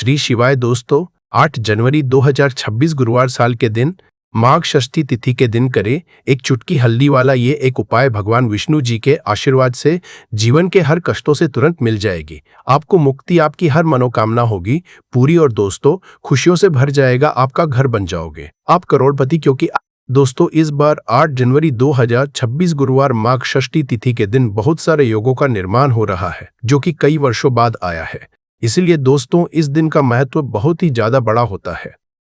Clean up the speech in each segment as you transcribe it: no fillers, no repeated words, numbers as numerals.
श्री शिवाय दोस्तों, 8 जनवरी 2026 गुरुवार साल के दिन माघ षष्ठी तिथि के दिन करें एक चुटकी हल्दी वाला ये एक उपाय। भगवान विष्णु जी के आशीर्वाद से जीवन के हर कष्टों से तुरंत मिल जाएगी। आपको मुक्ति, आपकी हर मनोकामना होगी पूरी और दोस्तों खुशियों से भर जाएगा आपका घर, बन जाओगे आप करोड़पति। क्योंकि दोस्तों इस बार 8 जनवरी 2026 गुरुवार माघ षष्ठी तिथि के दिन बहुत सारे योगों का निर्माण हो रहा है जो कि कई वर्षों बाद आया है। इसलिए दोस्तों इस दिन का महत्व बहुत ही ज्यादा बड़ा होता है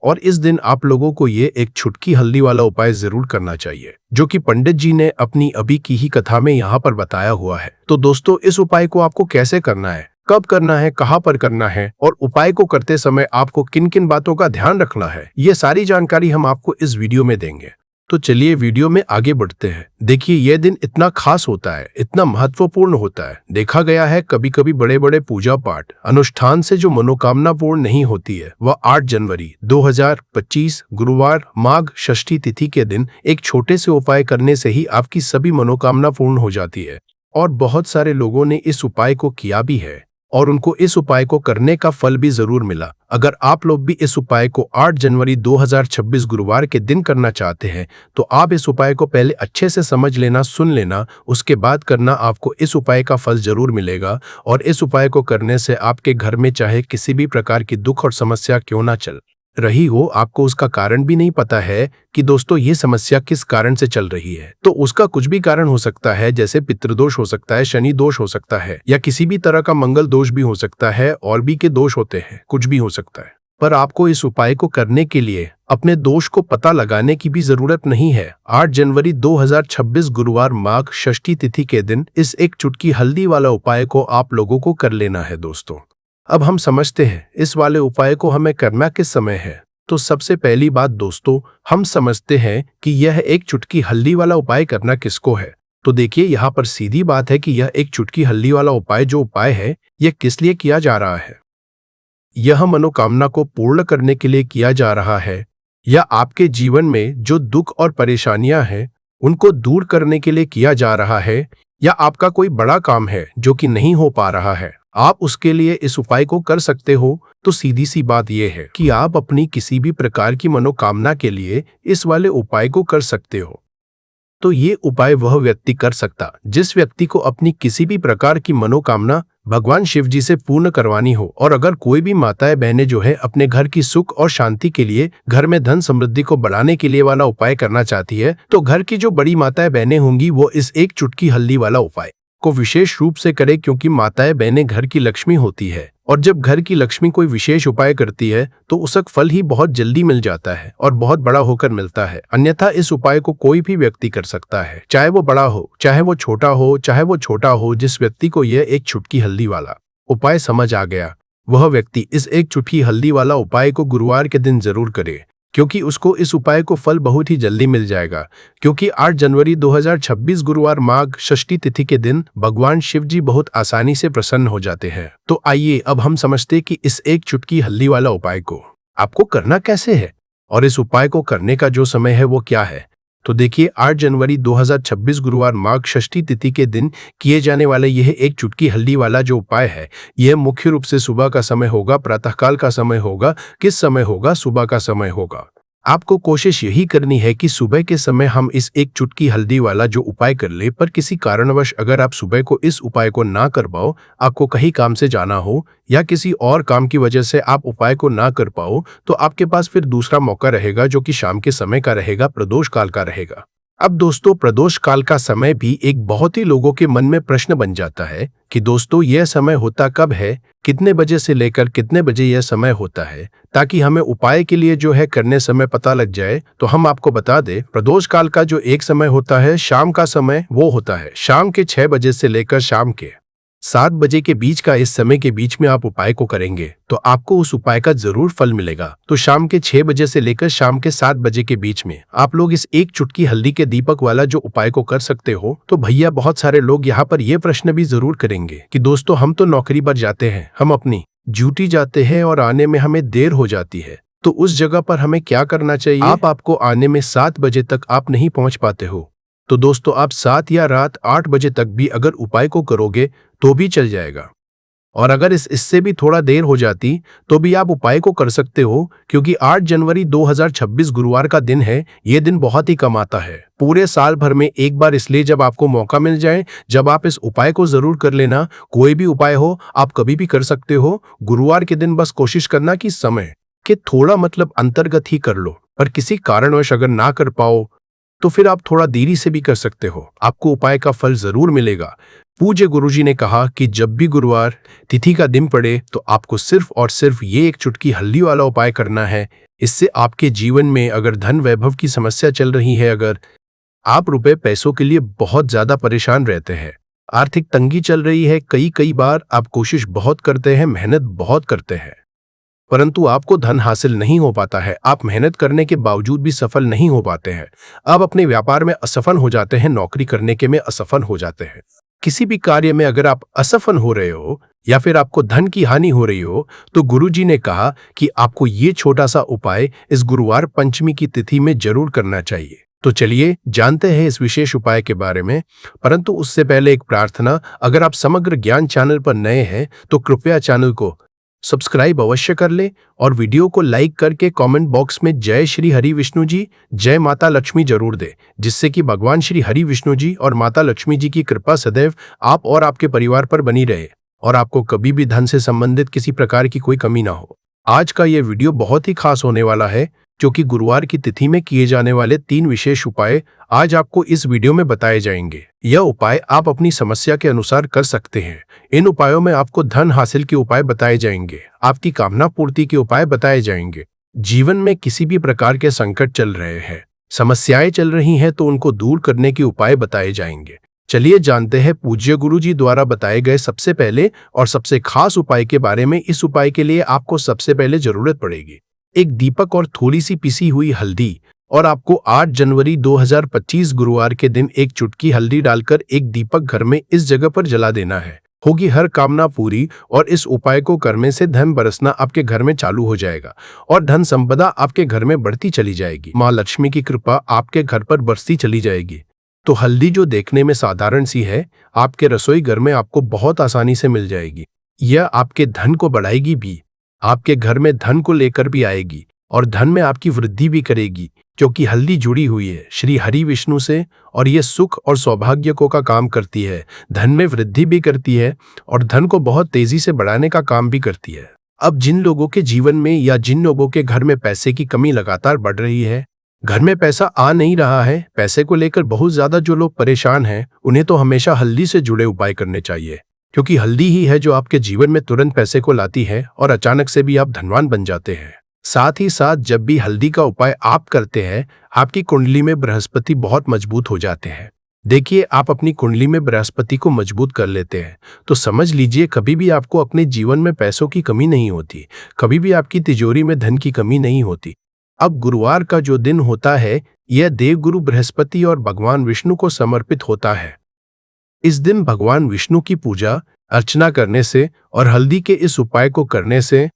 और इस दिन आप लोगों को ये एक चुटकी हल्दी वाला उपाय जरूर करना चाहिए जो कि पंडित जी ने अपनी अभी की ही कथा में यहाँ पर बताया हुआ है। तो दोस्तों इस उपाय को आपको कैसे करना है, कब करना है, कहाँ पर करना है और उपाय को करते समय आपको किन किन बातों का ध्यान रखना है, ये सारी जानकारी हम आपको इस वीडियो में देंगे। तो चलिए वीडियो में आगे बढ़ते हैं। देखिए यह दिन इतना खास होता है, इतना महत्वपूर्ण होता है। देखा गया है कभी कभी बड़े बड़े पूजा पाठ अनुष्ठान से जो मनोकामना पूर्ण नहीं होती है वह 8 जनवरी 2025 गुरुवार माघ षष्ठी तिथि के दिन एक छोटे से उपाय करने से ही आपकी सभी मनोकामना पूर्ण हो जाती है। और बहुत सारे लोगों ने इस उपाय को किया भी है और उनको इस उपाय को करने का फल भी जरूर मिला। अगर आप लोग भी इस उपाय को 8 जनवरी 2026 गुरुवार के दिन करना चाहते हैं तो आप इस उपाय को पहले अच्छे से समझ लेना, सुन लेना, उसके बाद करना। आपको इस उपाय का फल जरूर मिलेगा और इस उपाय को करने से आपके घर में चाहे किसी भी प्रकार की दुख और समस्या क्यों ना चल रही हो, आपको उसका कारण भी नहीं पता है कि दोस्तों ये समस्या किस कारण से चल रही है, तो उसका कुछ भी कारण हो सकता है। जैसे पितृदोष हो सकता है, शनि दोष हो सकता है या किसी भी तरह का मंगल दोष भी हो सकता है और भी के दोष होते हैं, कुछ भी हो सकता है। पर आपको इस उपाय को करने के लिए अपने दोष को पता लगाने की भी जरूरत नहीं है। 8 जनवरी 2026 गुरुवार माघ षष्ठी तिथि के दिन इस एक चुटकी हल्दी वाला उपाय को आप लोगों को कर लेना है। दोस्तों अब हम समझते हैं इस वाले उपाय को हमें करना किस समय है। तो सबसे पहली बात दोस्तों, हम समझते हैं कि यह एक चुटकी हल्दी वाला उपाय करना किसको है। तो देखिए यहाँ पर सीधी बात है कि यह एक चुटकी हल्दी वाला उपाय जो उपाय है यह किस लिए किया जा रहा है। यह मनोकामना को पूर्ण करने के लिए किया जा रहा है या आपके जीवन में जो दुख और परेशानियां हैं उनको दूर करने के लिए किया जा रहा है, या आपका कोई बड़ा काम है जो कि नहीं हो पा रहा है, आप उसके लिए इस उपाय को कर सकते हो। तो सीधी सी बात यह है कि आप अपनी किसी भी प्रकार की मनोकामना के लिए इस वाले उपाय को कर सकते हो। तो ये उपाय वह व्यक्ति कर सकता जिस व्यक्ति को अपनी किसी भी प्रकार की मनोकामना भगवान शिव जी से पूर्ण करवानी हो। और अगर कोई भी माताएं बहनें जो है अपने घर की सुख और शांति के लिए, घर में धन समृद्धि को बढ़ाने के लिए वाला उपाय करना चाहती है, तो घर की जो बड़ी माताएं बहनें होंगी वो इस एक चुटकी हल्दी वाला उपाय को विशेष रूप से करे, क्योंकि माताएं बहनें घर की लक्ष्मी होती है और जब घर की लक्ष्मी कोई विशेष उपाय करती है तो उसका फल ही बहुत जल्दी मिल जाता है और बहुत बड़ा होकर मिलता है। अन्यथा इस उपाय को कोई भी व्यक्ति कर सकता है, चाहे वो बड़ा हो, चाहे वो छोटा हो, चाहे वो छोटा हो। जिस व्यक्ति को यह एक चुटकी हल्दी वाला उपाय समझ आ गया वह व्यक्ति इस एक चुटकी हल्दी वाला उपाय को गुरुवार के दिन जरूर करे, क्योंकि उसको इस उपाय को फल बहुत ही जल्दी मिल जाएगा। क्योंकि 8 जनवरी 2026 गुरुवार माघ षष्ठी तिथि के दिन भगवान शिव जी बहुत आसानी से प्रसन्न हो जाते हैं। तो आइए अब हम समझते कि इस एक चुटकी हल्दी वाला उपाय को आपको करना कैसे है और इस उपाय को करने का जो समय है वो क्या है। तो देखिए 8 जनवरी 2026 गुरुवार माघ षष्ठी तिथि के दिन किए जाने वाले यह एक चुटकी हल्दी वाला जो उपाय है यह मुख्य रूप से सुबह का समय होगा, प्रातःकाल का समय होगा। किस समय होगा? सुबह का समय होगा। आपको कोशिश यही करनी है कि सुबह के समय हम इस एक चुटकी हल्दी वाला जो उपाय कर ले। पर किसी कारणवश अगर आप सुबह को इस उपाय को ना कर पाओ, आपको कहीं काम से जाना हो या किसी और काम की वजह से आप उपाय को ना कर पाओ, तो आपके पास फिर दूसरा मौका रहेगा जो कि शाम के समय का रहेगा, प्रदोष काल का रहेगा। अब दोस्तों प्रदोष काल का समय भी एक बहुत ही लोगों के मन में प्रश्न बन जाता है कि दोस्तों यह समय होता कब है, कितने बजे से लेकर कितने बजे यह समय होता है, ताकि हमें उपाय के लिए जो है करने समय पता लग जाए। तो हम आपको बता दें प्रदोष काल का जो एक समय होता है शाम का समय, वो होता है शाम के 6 बजे से लेकर शाम के 7 बजे के बीच का। इस समय के बीच में आप उपाय को करेंगे तो आपको उस उपाय का जरूर फल मिलेगा। तो शाम के 6 बजे से लेकर शाम के 7 बजे के बीच में आप लोग इस एक चुटकी हल्दी के दीपक वाला जो उपाय को कर सकते हो। तो भैया बहुत सारे लोग यहाँ पर ये प्रश्न भी जरूर करेंगे कि दोस्तों हम तो नौकरी पर जाते हैं, हम अपनी ड्यूटी जाते हैं और आने में हमें देर हो जाती है, तो उस जगह पर हमें क्या करना चाहिए। आपको आने में 7 बजे तक आप नहीं पहुंच पाते हो, तो दोस्तों आप 7 या रात 8 बजे तक भी अगर उपाय को करोगे तो भी चल जाएगा। और अगर इससे भी थोड़ा देर हो जाती तो भी आप उपाय को कर सकते हो, क्योंकि 8 जनवरी 2026 गुरुवार का दिन है। ये दिन बहुत ही कम आता है पूरे साल भर में एक बार, इसलिए जब आपको मौका मिल जाए जब आप इस उपाय को जरूर कर लेना। कोई भी उपाय हो आप कभी भी कर सकते हो। गुरुवार के दिन बस कोशिश करना कि समय के थोड़ा अंतर्गत ही कर लो, पर किसी कारणवश अगर ना कर पाओ तो फिर आप थोड़ा देरी से भी कर सकते हो। आपको उपाय का फल जरूर मिलेगा। पूज्य गुरुजी ने कहा कि जब भी गुरुवार तिथि का दिन पड़े तो आपको सिर्फ और सिर्फ ये एक चुटकी हल्दी वाला उपाय करना है। इससे आपके जीवन में अगर धन वैभव की समस्या चल रही है, अगर आप रुपए पैसों के लिए बहुत ज्यादा परेशान रहते हैं, आर्थिक तंगी चल रही है, कई बार आप कोशिश बहुत करते हैं, मेहनत बहुत करते हैं, परंतु आपको धन हासिल नहीं हो पाता है, आप मेहनत करने के बावजूद भी सफल नहीं हो पाते हैं, आप अपने व्यापार में असफल हो जाते हैं, नौकरी करने के में असफल हो जाते हैं, किसी भी कार्य में अगर आप असफल हो रहे हो या फिर आपको धन की हानि हो रही हो, तो गुरुजी ने कहा कि आपको ये छोटा सा उपाय इस गुरुवार पंचमी की तिथि में जरूर करना चाहिए। तो चलिए जानते हैं इस विशेष उपाय के बारे में, परंतु उससे पहले एक प्रार्थना। अगर आप समग्र ज्ञान चैनल पर नए हैं तो कृपया चैनल को सब्सक्राइब अवश्य कर ले और वीडियो को लाइक करके कमेंट बॉक्स में जय श्री हरि विष्णु जी, जय माता लक्ष्मी जरूर दे, जिससे कि भगवान श्री हरि विष्णु जी और माता लक्ष्मी जी की कृपा सदैव आप और आपके परिवार पर बनी रहे और आपको कभी भी धन से संबंधित किसी प्रकार की कोई कमी ना हो। आज का ये वीडियो बहुत ही खास होने वाला है, जो कि गुरुवार की तिथि में किए जाने वाले 3 विशेष उपाय आज आपको इस वीडियो में बताए जाएंगे। यह उपाय आप अपनी समस्या के अनुसार कर सकते हैं। इन उपायों में आपको धन हासिल के उपाय बताए जाएंगे, आपकी कामना पूर्ति के उपाय बताए जाएंगे। जीवन में किसी भी प्रकार के संकट चल रहे हैं, समस्याएं चल रही हैं, तो उनको दूर करने के उपाय बताए जाएंगे। चलिए जानते हैं पूज्य गुरु जी द्वारा बताए गए सबसे पहले और सबसे खास उपाय के बारे में। इस उपाय के लिए आपको सबसे पहले जरूरत पड़ेगी एक दीपक और थोड़ी सी पिसी हुई हल्दी, और आपको 8 जनवरी 2025 गुरुवार के दिन एक चुटकी हल्दी डालकर एक दीपक घर में इस जगह पर जला देना है। होगी हर कामना पूरी, और इस उपाय को करने से धन बरसना आपके घर में चालू हो जाएगा और धन संपदा आपके घर में बढ़ती चली जाएगी। माँ लक्ष्मी की कृपा आपके घर पर बरसती चली जाएगी। तो हल्दी जो देखने में साधारण सी है, आपके रसोई घर में आपको बहुत आसानी से मिल जाएगी। यह आपके धन को बढ़ाएगी भी, आपके घर में धन को लेकर भी आएगी और धन में आपकी वृद्धि भी करेगी, क्योंकि हल्दी जुड़ी हुई है श्री हरि विष्णु से और यह सुख और सौभाग्य को का काम करती है, धन में वृद्धि भी करती है और धन को बहुत तेजी से बढ़ाने का काम भी करती है। अब जिन लोगों के जीवन में या जिन लोगों के घर में पैसे की कमी लगातार बढ़ रही है, घर में पैसा आ नहीं रहा है, पैसे को लेकर बहुत ज्यादा जो लोग परेशान हैं, उन्हें तो हमेशा हल्दी से जुड़े उपाय करने चाहिए, क्योंकि हल्दी ही है जो आपके जीवन में तुरंत पैसे को लाती है और अचानक से भी आप धनवान बन जाते हैं। साथ ही साथ जब भी हल्दी का उपाय आप करते हैं, आपकी कुंडली में बृहस्पति बहुत मजबूत हो जाते हैं। देखिए, आप अपनी कुंडली में बृहस्पति को मजबूत कर लेते हैं तो समझ लीजिए कभी भी आपको अपने जीवन में पैसों की कमी नहीं होती, कभी भी आपकी तिजोरी में धन की कमी नहीं होती। अब गुरुवार का जो दिन होता है, यह देवगुरु बृहस्पति और भगवान विष्णु को समर्पित होता है। इस दिन भगवान विष्णु की पूजा अर्चना करने से और हल्दी के इस उपाय को करने से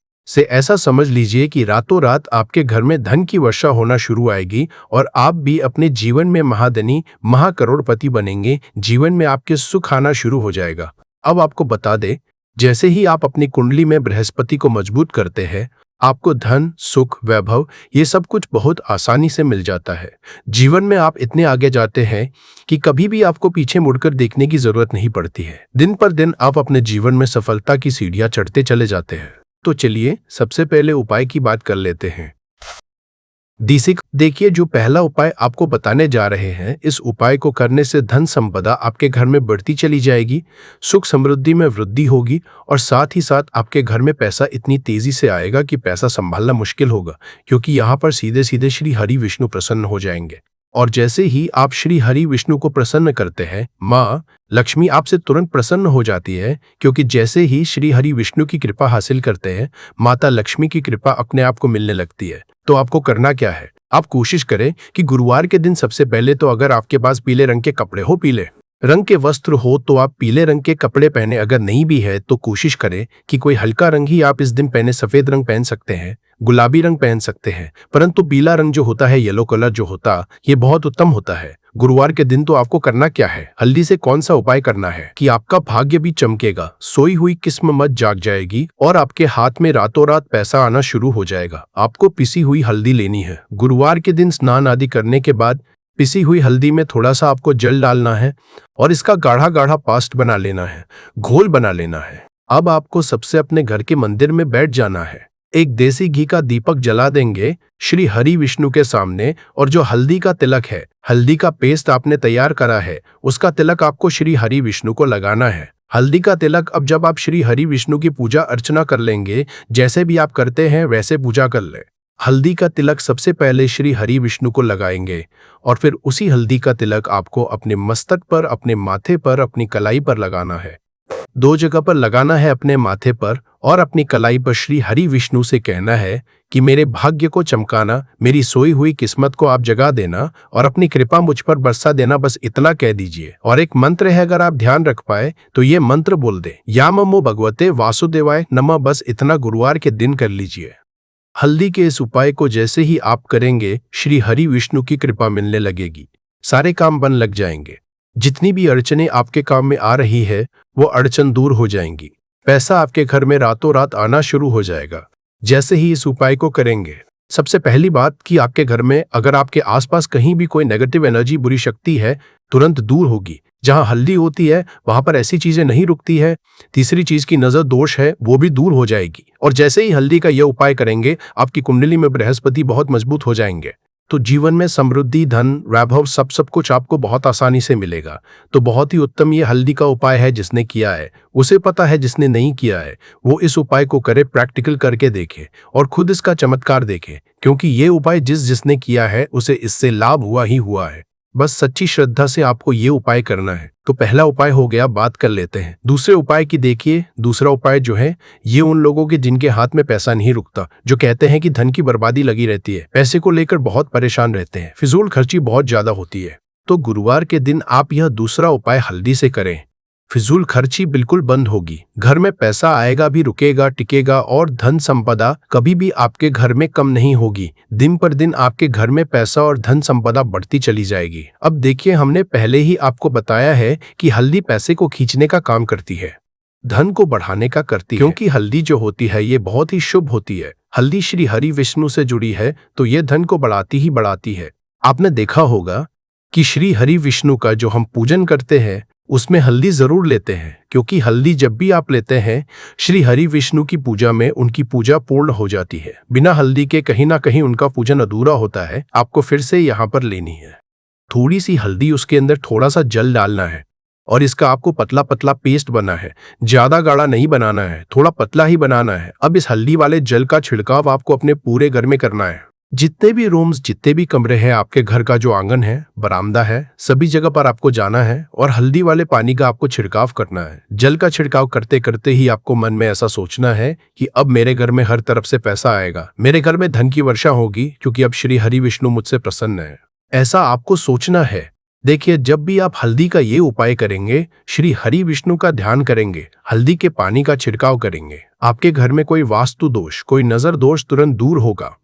ऐसा समझ लीजिए कि रातों रात आपके घर में धन की वर्षा होना शुरू आएगी और आप भी अपने जीवन में महाधनी महाकरोड़पति बनेंगे। जीवन में आपके सुख आना शुरू हो जाएगा। अब आपको बता दे, जैसे ही आप अपनी कुंडली में बृहस्पति को मजबूत करते हैं, आपको धन सुख वैभव ये सब कुछ बहुत आसानी से मिल जाता है। जीवन में आप इतने आगे जाते हैं कि कभी भी आपको पीछे मुड़कर देखने की जरूरत नहीं पड़ती है। दिन पर दिन आप अपने जीवन में सफलता की सीढ़ियां चढ़ते चले जाते हैं। तो चलिए सबसे पहले उपाय की बात कर लेते हैं। देखिए, जो पहला उपाय आपको बताने जा रहे हैं, इस उपाय को करने से धन संपदा आपके घर में बढ़ती चली जाएगी, सुख समृद्धि में वृद्धि होगी और साथ ही साथ आपके घर में पैसा इतनी तेजी से आएगा कि पैसा संभालना मुश्किल होगा, क्योंकि यहाँ पर सीधे सीधे श्री हरि विष्णु प्रसन्न हो जाएंगे। और जैसे ही आप श्री हरि विष्णु को प्रसन्न करते हैं, माँ लक्ष्मी आपसे तुरंत प्रसन्न हो जाती है, क्योंकि जैसे ही श्री हरि विष्णु की कृपा हासिल करते हैं, माता लक्ष्मी की कृपा अपने आप को मिलने लगती है। तो आपको करना क्या है, आप कोशिश करें कि गुरुवार के दिन सबसे पहले तो अगर आपके पास पीले रंग के कपड़े हो, पीले रंग के वस्त्र हो तो आप पीले रंग के कपड़े पहने, अगर नहीं भी है तो कोशिश करें कि कोई हल्का रंग ही आप इस दिन पहने। सफेद रंग पहन सकते हैं, गुलाबी रंग पहन सकते हैं, परंतु पीला रंग जो होता है, येलो कलर जो होता, ये बहुत उत्तम होता है। गुरुवार के दिन तो आपको करना क्या है, हल्दी से कौन सा उपाय करना है कि आपका भाग्य भी चमकेगा, सोई हुई किस्मत जाग जाएगी और आपके हाथ में रातों रात पैसा आना शुरू हो जाएगा। आपको पिसी हुई हल्दी लेनी है। गुरुवार के दिन स्नान आदि करने के बाद पिसी हुई हल्दी में थोड़ा सा आपको जल डालना है और इसका गाढ़ा गाढ़ा पास्ट बना लेना है, घोल बना लेना है। अब आपको सबसे अपने घर के मंदिर में बैठ जाना है, एक देसी घी का दीपक जला देंगे श्री हरि विष्णु के सामने, और जो हल्दी का तिलक है, हल्दी का पेस्ट आपने तैयार करा है, उसका तिलक आपको श्री हरि विष्णु को लगाना है। हल्दी का तिलक अब जब आप श्री हरि विष्णु की पूजा अर्चना कर लेंगे, जैसे भी आप करते हैं वैसे पूजा कर ले। हल्दी का तिलक सबसे पहले श्री हरि विष्णु को लगाएंगे और फिर उसी हल्दी का तिलक आपको अपने मस्तक पर, अपने माथे पर, अपनी कलाई पर लगाना है। 2 जगह पर लगाना है, अपने माथे पर और अपनी कलाई पर। श्री हरि विष्णु से कहना है कि मेरे भाग्य को चमकाना, मेरी सोई हुई किस्मत को आप जगा देना और अपनी कृपा मुझ पर बरसा देना, बस इतना कह दीजिए। और एक मंत्र है, अगर आप ध्यान रख पाए तो ये मंत्र बोल दे, या नमो भगवते वासुदेवाय नमः। बस इतना गुरुवार के दिन कर लीजिए। हल्दी के इस उपाय को जैसे ही आप करेंगे, श्री हरि विष्णु की कृपा मिलने लगेगी, सारे काम बन लग जाएंगे। जितनी भी अड़चने आपके काम में आ रही है वो अड़चन दूर हो जाएंगी। पैसा आपके घर में रातों रात आना शुरू हो जाएगा जैसे ही इस उपाय को करेंगे। सबसे पहली बात कि आपके घर में अगर आपके आसपास कहीं भी कोई नेगेटिव एनर्जी, बुरी शक्ति है, तुरंत दूर होगी। जहां हल्दी होती है वहां पर ऐसी चीजें नहीं रुकती है। तीसरी चीज की नजर दोष है वो भी दूर हो जाएगी। और जैसे ही हल्दी का यह उपाय करेंगे, आपकी कुंडली में बृहस्पति बहुत मजबूत हो जाएंगे, तो जीवन में समृद्धि, धन, वैभव सब कुछ आपको बहुत आसानी से मिलेगा। तो बहुत ही उत्तम ये हल्दी का उपाय है। जिसने किया है उसे पता है, जिसने नहीं किया है वो इस उपाय को करे, प्रैक्टिकल करके देखे और खुद इसका चमत्कार देखे, क्योंकि ये उपाय जिसने किया है उसे इससे लाभ हुआ ही हुआ है। बस सच्ची श्रद्धा से आपको ये उपाय करना है। तो पहला उपाय हो गया, बात कर लेते हैं दूसरे उपाय की। देखिए, दूसरा उपाय जो है ये उन लोगों के जिनके हाथ में पैसा नहीं रुकता, जो कहते हैं कि धन की बर्बादी लगी रहती है, पैसे को लेकर बहुत परेशान रहते हैं, फिजूल खर्ची बहुत ज्यादा होती है। तो गुरुवार के दिन आप यह दूसरा उपाय हल्दी से करें, फिजूल खर्ची बिल्कुल बंद होगी, घर में पैसा आएगा भी, रुकेगा, टिकेगा और धन संपदा कभी भी आपके घर में कम नहीं होगी। दिन पर दिन आपके घर में पैसा और धन संपदा बढ़ती चली जाएगी। अब देखिए, हमने पहले ही आपको बताया है कि हल्दी पैसे को खींचने का काम करती है, धन को बढ़ाने का करती है, क्योंकि हल्दी जो होती है ये बहुत ही शुभ होती है। हल्दी श्री हरि विष्णु से जुड़ी है तो ये धन को बढ़ाती ही बढ़ाती है। आपने देखा होगा कि श्री हरि विष्णु का जो हम पूजन करते हैं उसमें हल्दी जरूर लेते हैं, क्योंकि हल्दी जब भी आप लेते हैं श्री हरि विष्णु की पूजा में, उनकी पूजा पूर्ण हो जाती है। बिना हल्दी के कहीं ना कहीं उनका पूजन अधूरा होता है। आपको फिर से यहाँ पर लेनी है थोड़ी सी हल्दी, उसके अंदर थोड़ा सा जल डालना है और इसका आपको पतला पतला पेस्ट बना है। ज्यादा गाढ़ा नहीं बनाना है, थोड़ा पतला ही बनाना है। अब इस हल्दी वाले जल का छिड़काव आपको अपने पूरे घर में करना है। जितने भी रूम्स, जितने भी कमरे हैं आपके घर का, जो आंगन है, बरामदा है, सभी जगह पर आपको जाना है और हल्दी वाले पानी का आपको छिड़काव करना है। जल का छिड़काव करते करते ही आपको मन में ऐसा सोचना है कि अब मेरे घर में हर तरफ से पैसा आएगा, मेरे घर में धन की वर्षा होगी, क्योंकि अब श्री हरि विष्णु मुझसे प्रसन्न है। ऐसा आपको सोचना है। देखिए, जब भी आप हल्दी का ये उपाय करेंगे, श्री हरि विष्णु का ध्यान करेंगे, हल्दी के पानी का छिड़काव करेंगे, आपके घर में कोई वास्तु दोष, कोई नजर दोष तुरंत दूर होगा।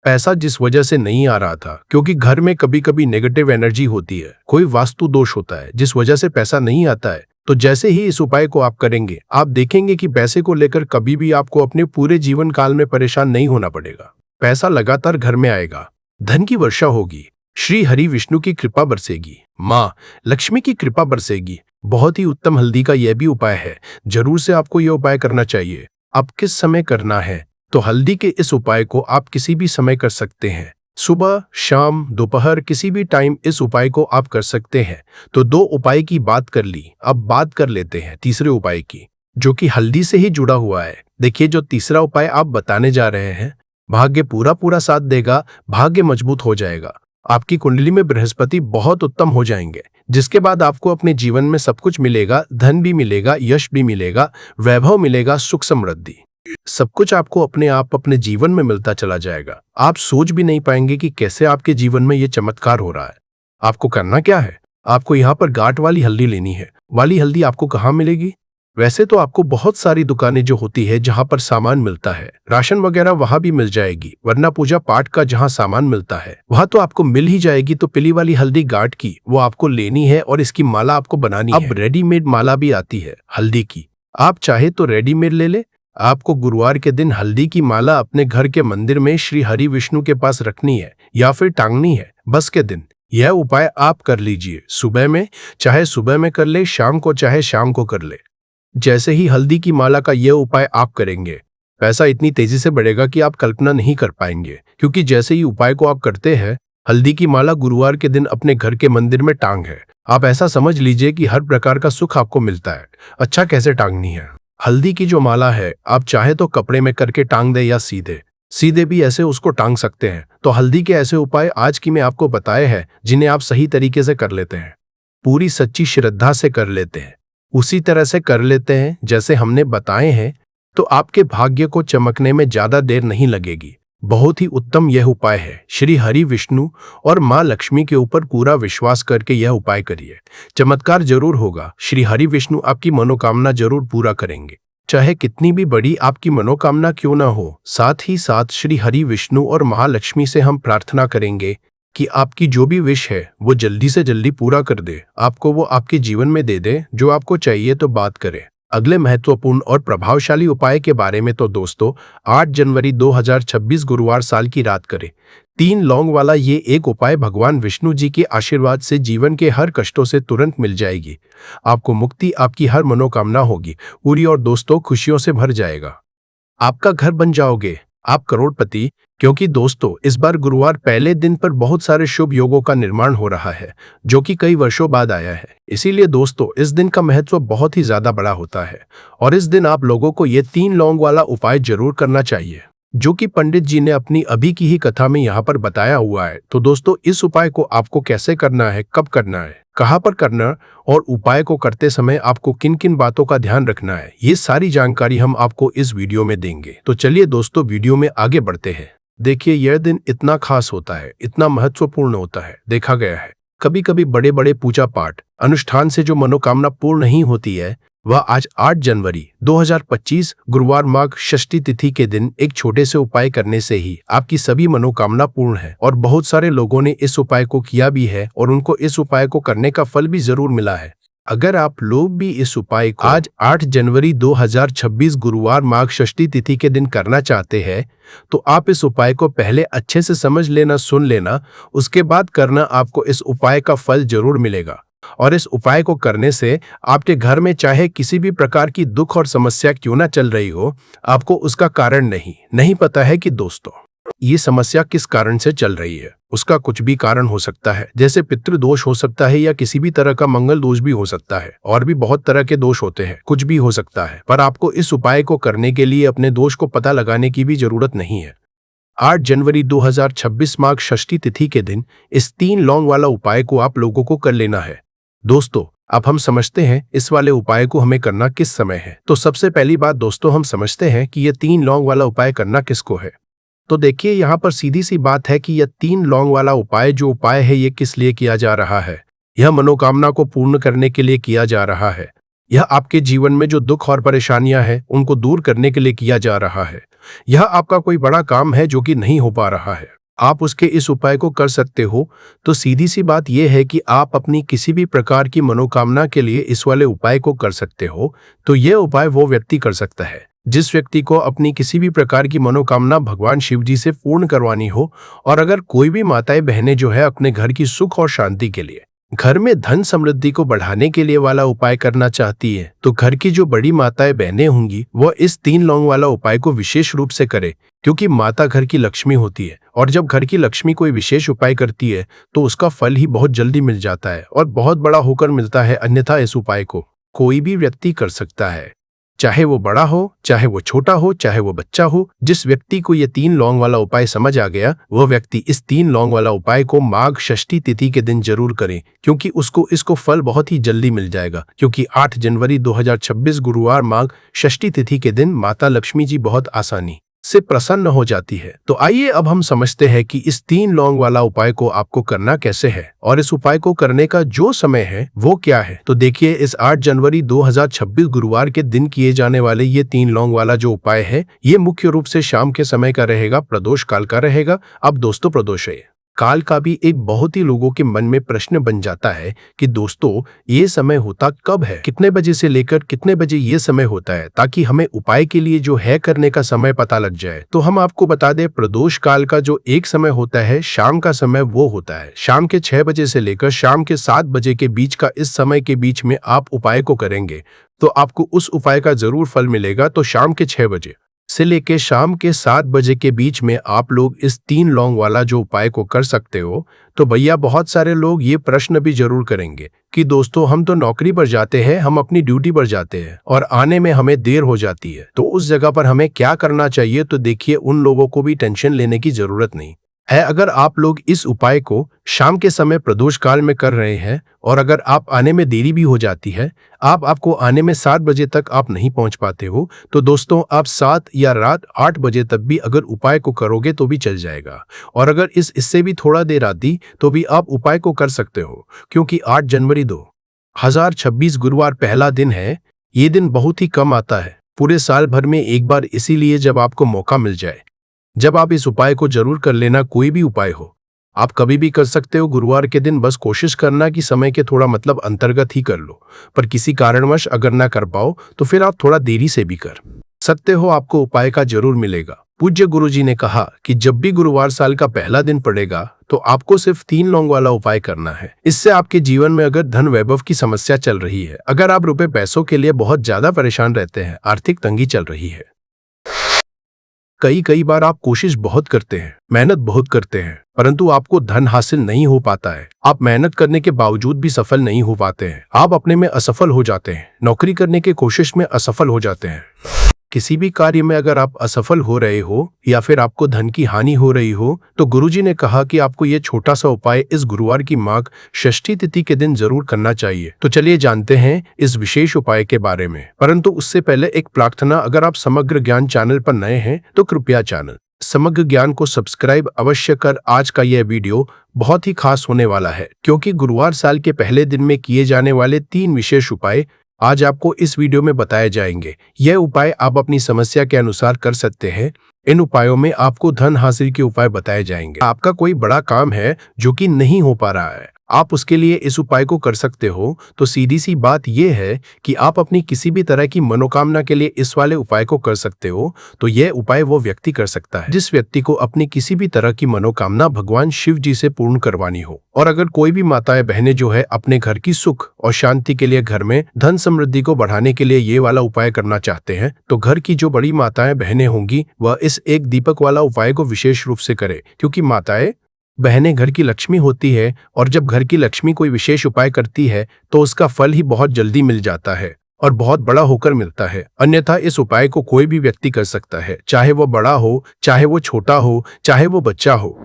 पैसा जिस वजह से नहीं आ रहा था, क्योंकि घर में कभी कभी नेगेटिव एनर्जी होती है, कोई वास्तु दोष होता है जिस वजह से पैसा नहीं आता है, तो जैसे ही इस उपाय को आप करेंगे, आप देखेंगे कि पैसे को लेकर कभी भी आपको अपने पूरे जीवन काल में परेशान नहीं होना पड़ेगा। पैसा लगातार घर में आएगा, धन की वर्षा होगी, श्री हरि विष्णु की कृपा बरसेगी, माँ लक्ष्मी की कृपा बरसेगी। बहुत ही उत्तम हल्दी का यह भी उपाय है, जरूर से आपको यह उपाय करना चाहिए। अब किस समय करना है, तो हल्दी के इस उपाय को आप किसी भी समय कर सकते हैं, सुबह, शाम, दोपहर, किसी भी टाइम इस उपाय को आप कर सकते हैं। तो 2 उपाय की बात कर ली, अब बात कर लेते हैं तीसरे उपाय की, जो कि हल्दी से ही जुड़ा हुआ है। देखिए, जो तीसरा उपाय आप बताने जा रहे हैं, भाग्य पूरा साथ देगा, भाग्य मजबूत हो जाएगा, आपकी कुंडली में बृहस्पति बहुत उत्तम हो जाएंगे, जिसके बाद आपको अपने जीवन में सब कुछ मिलेगा, धन भी मिलेगा, यश भी मिलेगा, वैभव मिलेगा, सुख समृद्धि, सब कुछ आपको अपने आप अपने जीवन में मिलता चला जाएगा। आप सोच भी नहीं पाएंगे कि कैसे आपके जीवन में ये चमत्कार हो रहा है। आपको करना क्या है, आपको यहाँ पर गांठ वाली हल्दी लेनी है। वाली हल्दी आपको कहाँ मिलेगी? वैसे तो आपको बहुत सारी दुकानें जो होती है जहां पर सामान मिलता है, राशन वगैरह वहां भी मिल जाएगी, वरना पूजा पाठ का जहां सामान मिलता है वहां तो आपको मिल ही जाएगी। तो पीली वाली हल्दी गांठ की वो आपको लेनी है और इसकी माला आपको बनानी है। अब रेडीमेड माला भी आती है हल्दी की, आप चाहे तो रेडीमेड ले ले। आपको गुरुवार के दिन हल्दी की माला अपने घर के मंदिर में श्री हरि विष्णु के पास रखनी है या फिर टांगनी है बस के दिन। यह उपाय आप कर लीजिए सुबह में, चाहे सुबह में कर ले, शाम को चाहे शाम को कर ले। जैसे ही हल्दी की माला का यह उपाय आप करेंगे, पैसा इतनी तेजी से बढ़ेगा कि आप कल्पना नहीं कर पाएंगे। क्योंकि जैसे ही उपाय को आप करते हैं, हल्दी की माला गुरुवार के दिन अपने घर के मंदिर में टांग है। आप ऐसा समझ लीजिए कि हर प्रकार का सुख आपको मिलता है। अच्छा, कैसे टांगनी है? हल्दी की जो माला है आप चाहे तो कपड़े में करके टांग दे या सीधे सीधे भी ऐसे उसको टांग सकते हैं। तो हल्दी के ऐसे उपाय आज की मैं आपको बताए हैं जिन्हें आप सही तरीके से कर लेते हैं, पूरी सच्ची श्रद्धा से कर लेते हैं, उसी तरह से कर लेते हैं जैसे हमने बताए हैं, तो आपके भाग्य को चमकने में ज्यादा देर नहीं लगेगी। बहुत ही उत्तम यह उपाय है। श्री हरि विष्णु और मां लक्ष्मी के ऊपर पूरा विश्वास करके यह उपाय करिए, चमत्कार जरूर होगा। श्री हरि विष्णु आपकी मनोकामना जरूर पूरा करेंगे, चाहे कितनी भी बड़ी आपकी मनोकामना क्यों ना हो। साथ ही साथ श्री हरि विष्णु और महालक्ष्मी से हम प्रार्थना करेंगे कि आपकी जो भी विश है वो जल्दी से जल्दी पूरा कर दे, आपको वो आपके जीवन में दे दे जो आपको चाहिए। तो बात करें अगले महत्वपूर्ण और प्रभावशाली उपाय के बारे में, तो दोस्तों 8 जनवरी 2026 गुरुवार साल की रात करें 3 लौंग वाला ये एक उपाय भगवान विष्णु जी के आशीर्वाद से जीवन के हर कष्टों से तुरंत मिल जाएगी। आपको मुक्ति, आपकी हर मनोकामना होगी पूरी और दोस्तों खुशियों से भर जाएगा। आपका घर बन जाओगे, आप करोड़पति। क्योंकि दोस्तों इस बार गुरुवार पहले दिन पर बहुत सारे शुभ योगों का निर्माण हो रहा है जो कि कई वर्षों बाद आया है। इसीलिए दोस्तों इस दिन का महत्व बहुत ही ज्यादा बड़ा होता है और इस दिन आप लोगों को ये 3 लौंग वाला उपाय जरूर करना चाहिए, जो कि पंडित जी ने अपनी अभी की ही कथा में यहाँ पर बताया हुआ है। तो दोस्तों इस उपाय को आपको कैसे करना है, कब करना है, कहाँ पर करना और उपाय को करते समय आपको किन किन बातों का ध्यान रखना है, ये सारी जानकारी हम आपको इस वीडियो में देंगे। तो चलिए दोस्तों वीडियो में आगे बढ़ते हैं। देखिए यह दिन इतना खास होता है, इतना महत्वपूर्ण होता है। देखा गया है कभी कभी बड़े बड़े पूजा पाठ अनुष्ठान से जो मनोकामना पूर्ण नहीं होती है, वह आज 8 जनवरी 2025 गुरुवार माघ षष्ठी तिथि के दिन एक छोटे से उपाय करने से ही आपकी सभी मनोकामना पूर्ण है। और बहुत सारे लोगों ने इस उपाय को किया भी है और उनको इस उपाय को करने का फल भी जरूर मिला है। अगर आप लोग भी इस उपाय को आज 8 जनवरी 2026 गुरुवार माघ षष्ठी तिथि के दिन करना चाहते हैं, तो आप इस उपाय को पहले अच्छे से समझ लेना, सुन लेना, उसके बाद करना। आपको इस उपाय का फल जरूर मिलेगा और इस उपाय को करने से आपके घर में चाहे किसी भी प्रकार की दुख और समस्या क्यों ना चल रही हो, आपको उसका कारण नहीं पता है कि दोस्तों ये समस्या किस कारण से चल रही है। उसका कुछ भी कारण हो सकता है, जैसे पितृदोष हो सकता है या किसी भी तरह का मंगल दोष भी हो सकता है, और भी बहुत तरह के दोष होते हैं, कुछ भी हो सकता है। पर आपको इस उपाय को करने के लिए अपने दोष को पता लगाने की भी जरूरत नहीं है। 8 जनवरी 2026 माघ षष्ठी तिथि के दिन इस 3 लौंग वाला उपाय को आप लोगों को कर लेना है। दोस्तों अब हम समझते हैं इस वाले उपाय को हमें करना किस समय है। तो सबसे पहली बात दोस्तों हम समझते हैं कि यह 3 लौंग वाला उपाय करना किसको है। तो देखिए यहाँ पर सीधी सी बात है कि यह 3 लौंग वाला उपाय जो उपाय है ये किस लिए किया जा रहा है। यह मनोकामना को पूर्ण करने के लिए किया जा रहा है। यह आपके जीवन में जो दुख और परेशानियां हैं उनको दूर करने के लिए किया जा रहा है। यह आपका कोई बड़ा काम है जो कि नहीं हो पा रहा है, आप उसके इस उपाय को कर सकते हो। तो सीधी सी बात यह है कि आप अपनी किसी भी प्रकार की मनोकामना के लिए इस वाले उपाय को कर सकते हो। तो यह उपाय वो व्यक्ति कर सकता है जिस व्यक्ति को अपनी किसी भी प्रकार की मनोकामना भगवान शिव जी से पूर्ण करवानी हो। और अगर कोई भी माताएं बहनें जो है अपने घर की सुख और शांति के लिए, घर में धन समृद्धि को बढ़ाने के लिए वाला उपाय करना चाहती है, तो घर की जो बड़ी माताएं बहनें होंगी वह इस 3 लौंग वाला उपाय को विशेष रूप से करे, क्योंकि माता घर की लक्ष्मी होती है और जब घर की लक्ष्मी कोई विशेष उपाय करती है तो उसका फल ही बहुत जल्दी मिल जाता है और बहुत बड़ा होकर मिलता है। अन्यथा इस उपाय को कोई भी व्यक्ति कर सकता है, चाहे वो बड़ा हो, चाहे वो छोटा हो, चाहे वो बच्चा हो। जिस व्यक्ति को ये 3 लौंग वाला उपाय समझ आ गया, वह व्यक्ति इस 3 लौंग वाला उपाय को माघ षष्ठी तिथि के दिन जरूर करें, क्योंकि उसको इसको फल बहुत ही जल्दी मिल जाएगा। क्योंकि 8 जनवरी 2026 गुरुवार माघ षष्ठी तिथि के दिन माता लक्ष्मी जी बहुत आसानी से प्रसन्न हो जाती है। तो आइए अब हम समझते हैं कि इस 3 लौंग वाला उपाय को आपको करना कैसे है और इस उपाय को करने का जो समय है वो क्या है। तो देखिए, इस 8 जनवरी 2026 गुरुवार के दिन किए जाने वाले ये 3 लौंग वाला जो उपाय है, ये मुख्य रूप से शाम के समय का रहेगा, प्रदोष काल का रहेगा। अब दोस्तों, प्रदोष काल का भी एक बहुत ही लोगों के मन में प्रश्न बन जाता है कि दोस्तों, ये समय होता कब है, कितने बजे से लेकर कितने बजे ये समय होता है, ताकि हमें उपाय के लिए जो है करने का समय पता लग जाए। तो हम आपको बता दें, प्रदोष काल का जो एक समय होता है, शाम का समय, वो होता है शाम के 6 बजे से लेकर शाम के 7 बजे के बीच का। इस समय के बीच में आप उपाय को करेंगे तो आपको उस उपाय का जरूर फल मिलेगा। तो शाम के 6 बजे से लेकर शाम के 7 बजे के बीच में आप लोग इस 3 लौंग वाला जो उपाय को कर सकते हो। तो भैया, बहुत सारे लोग ये प्रश्न भी जरूर करेंगे कि दोस्तों, हम तो नौकरी पर जाते हैं, हम अपनी ड्यूटी पर जाते हैं और आने में हमें देर हो जाती है, तो उस जगह पर हमें क्या करना चाहिए। तो देखिए, उन लोगों को भी टेंशन लेने की जरूरत नहीं है। अगर आप लोग इस उपाय को शाम के समय प्रदोष काल में कर रहे हैं और अगर आप आने में देरी भी हो जाती है, आपको आने में 7 बजे तक आप नहीं पहुंच पाते हो, तो दोस्तों, आप 7 या रात 8 बजे तक भी अगर उपाय को करोगे तो भी चल जाएगा। और अगर इससे भी थोड़ा देर आती तो भी आप उपाय को कर सकते हो, क्योंकि 8 जनवरी 2026 गुरुवार पहला दिन है। ये दिन बहुत ही कम आता है, पूरे साल भर में एक बार, इसीलिए जब आपको मौका मिल जाए, जब आप इस उपाय को जरूर कर लेना। कोई भी उपाय हो, आप कभी भी कर सकते हो गुरुवार के दिन। बस कोशिश करना कि समय के थोड़ा अंतर्गत ही कर लो, पर किसी कारणवश अगर ना कर पाओ तो फिर आप थोड़ा देरी से भी कर सकते हो, आपको उपाय का जरूर मिलेगा। पूज्य गुरुजी ने कहा कि जब भी गुरुवार साल का पहला दिन पड़ेगा तो आपको सिर्फ 3 लौंग वाला उपाय करना है। इससे आपके जीवन में अगर धन वैभव की समस्या चल रही है, अगर आप रुपए पैसों के लिए बहुत ज्यादा परेशान रहते हैं, आर्थिक तंगी चल रही है, कई बार आप कोशिश बहुत करते हैं, मेहनत बहुत करते हैं, परंतु आपको धन हासिल नहीं हो पाता है, आप मेहनत करने के बावजूद भी सफल नहीं हो पाते हैं, आप अपने में असफल हो जाते हैं, नौकरी करने की कोशिश में असफल हो जाते हैं, किसी भी कार्य में अगर आप असफल हो रहे हो या फिर आपको धन की हानि हो रही हो, तो गुरुजी ने कहा कि आपको ये छोटा सा उपाय इस गुरुवार की माघ षष्ठी तिथि के दिन जरूर करना चाहिए। तो चलिए जानते हैं इस विशेष उपाय के बारे में, परंतु उससे पहले एक प्रार्थना। अगर आप समग्र ज्ञान चैनल पर नए हैं तो कृपया चैनल समग्र ज्ञान को सब्सक्राइब अवश्य कर। आज का यह वीडियो बहुत ही खास होने वाला है, क्योंकि गुरुवार साल के पहले दिन में किए जाने वाले 3 विशेष उपाय आज आपको इस वीडियो में बताए जाएंगे। यह उपाय आप अपनी समस्या के अनुसार कर सकते हैं। इन उपायों में आपको धन हासिल के उपाय बताए जाएंगे। आपका कोई बड़ा काम है जो कि नहीं हो पा रहा है, आप उसके लिए इस उपाय को कर सकते हो। तो सीधी सी बात यह है कि आप अपनी किसी भी तरह की मनोकामना के लिए इस वाले उपाय को कर सकते हो। तो यह उपाय वो व्यक्ति कर सकता है जिस व्यक्ति को अपनी किसी भी तरह की मनोकामना भगवान शिव जी से पूर्ण करवानी हो। और अगर कोई भी माताएं बहनें जो है अपने घर की सुख और शांति के लिए, घर में धन समृद्धि को बढ़ाने के लिए ये वाला उपाय करना चाहते हैं, तो घर की जो बड़ी माताएं बहनें होंगी वह इस एक दीपक वाला उपाय को विशेष रूप से करें, क्योंकि माताएं बहनें घर की लक्ष्मी होती है और जब घर की लक्ष्मी कोई विशेष उपाय करती है तो उसका फल ही बहुत जल्दी मिल जाता है और बहुत बड़ा होकर मिलता है। अन्यथा इस उपाय को कोई भी व्यक्ति कर सकता है, चाहे वो बड़ा हो, चाहे वो छोटा हो, चाहे वो बच्चा हो।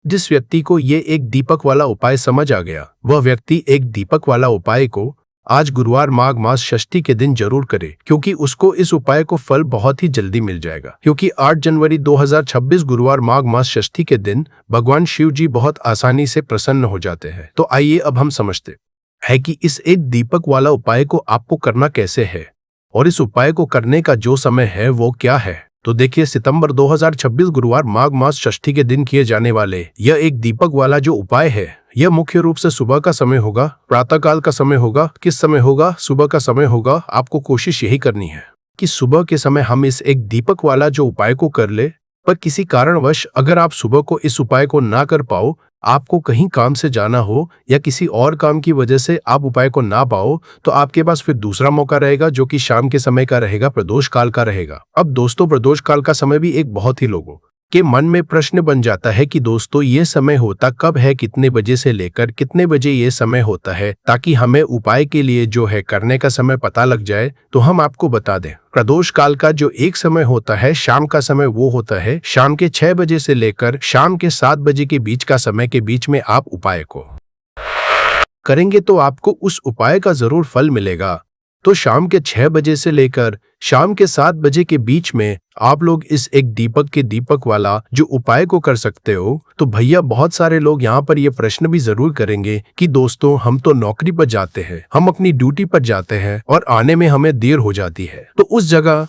जिस व्यक्ति को ये एक दीपक वाला उपाय समझ आ गया, वह व्यक्ति एक दीपक वाला उपाय को आज गुरुवार माघ मास षष्ठी के दिन जरूर करे, क्योंकि उसको इस उपाय को फल बहुत ही जल्दी मिल जाएगा। क्योंकि 8 जनवरी 2026 गुरुवार माघ मास षष्ठी के दिन भगवान शिव जी बहुत आसानी से प्रसन्न हो जाते हैं। तो आइए अब हम समझते हैं कि इस एक दीपक वाला उपाय को आपको करना कैसे है और इस उपाय को करने का जो समय है वो क्या है। तो देखिए, सितंबर 2026 गुरुवार माघ मास षष्ठी के दिन किए जाने वाले यह एक दीपक वाला जो उपाय है, यह मुख्य रूप से सुबह का समय होगा, प्रातःकाल का समय होगा। किस समय होगा? सुबह का समय होगा। आपको कोशिश यही करनी है कि सुबह के समय हम इस एक दीपक वाला जो उपाय को कर ले। पर किसी कारणवश अगर आप सुबह को इस उपाय को ना कर पाओ, आपको कहीं काम से जाना हो या किसी और काम की वजह से आप उपाय को ना पाओ, तो आपके पास फिर दूसरा मौका रहेगा जो कि शाम के समय का रहेगा, प्रदोष काल का रहेगा। अब दोस्तों, प्रदोष काल का समय भी एक बहुत ही लोगों के मन में प्रश्न बन जाता है कि दोस्तों ये समय होता कब है, कितने बजे से लेकर कितने बजे ये समय होता है, ताकि हमें उपाय के लिए जो है करने का समय पता लग जाए। तो हम आपको बता दें, प्रदोष काल का जो एक समय होता है शाम का समय, वो होता है शाम के 6 बजे से लेकर शाम के 7 बजे के बीच का समय के बीच में आप उपाय को करेंगे तो आपको उस उपाय का जरूर फल मिलेगा। तो शाम के 6 बजे से लेकर शाम के 7 बजे के बीच में आप लोग इस एक दीपक वाला जो उपाय को कर सकते हो। तो भैया बहुत सारे लोग यहाँ पर ये प्रश्न भी जरूर करेंगे कि दोस्तों हम तो नौकरी पर जाते हैं, हम अपनी ड्यूटी पर जाते हैं और आने में हमें देर हो जाती है, तो उस जगह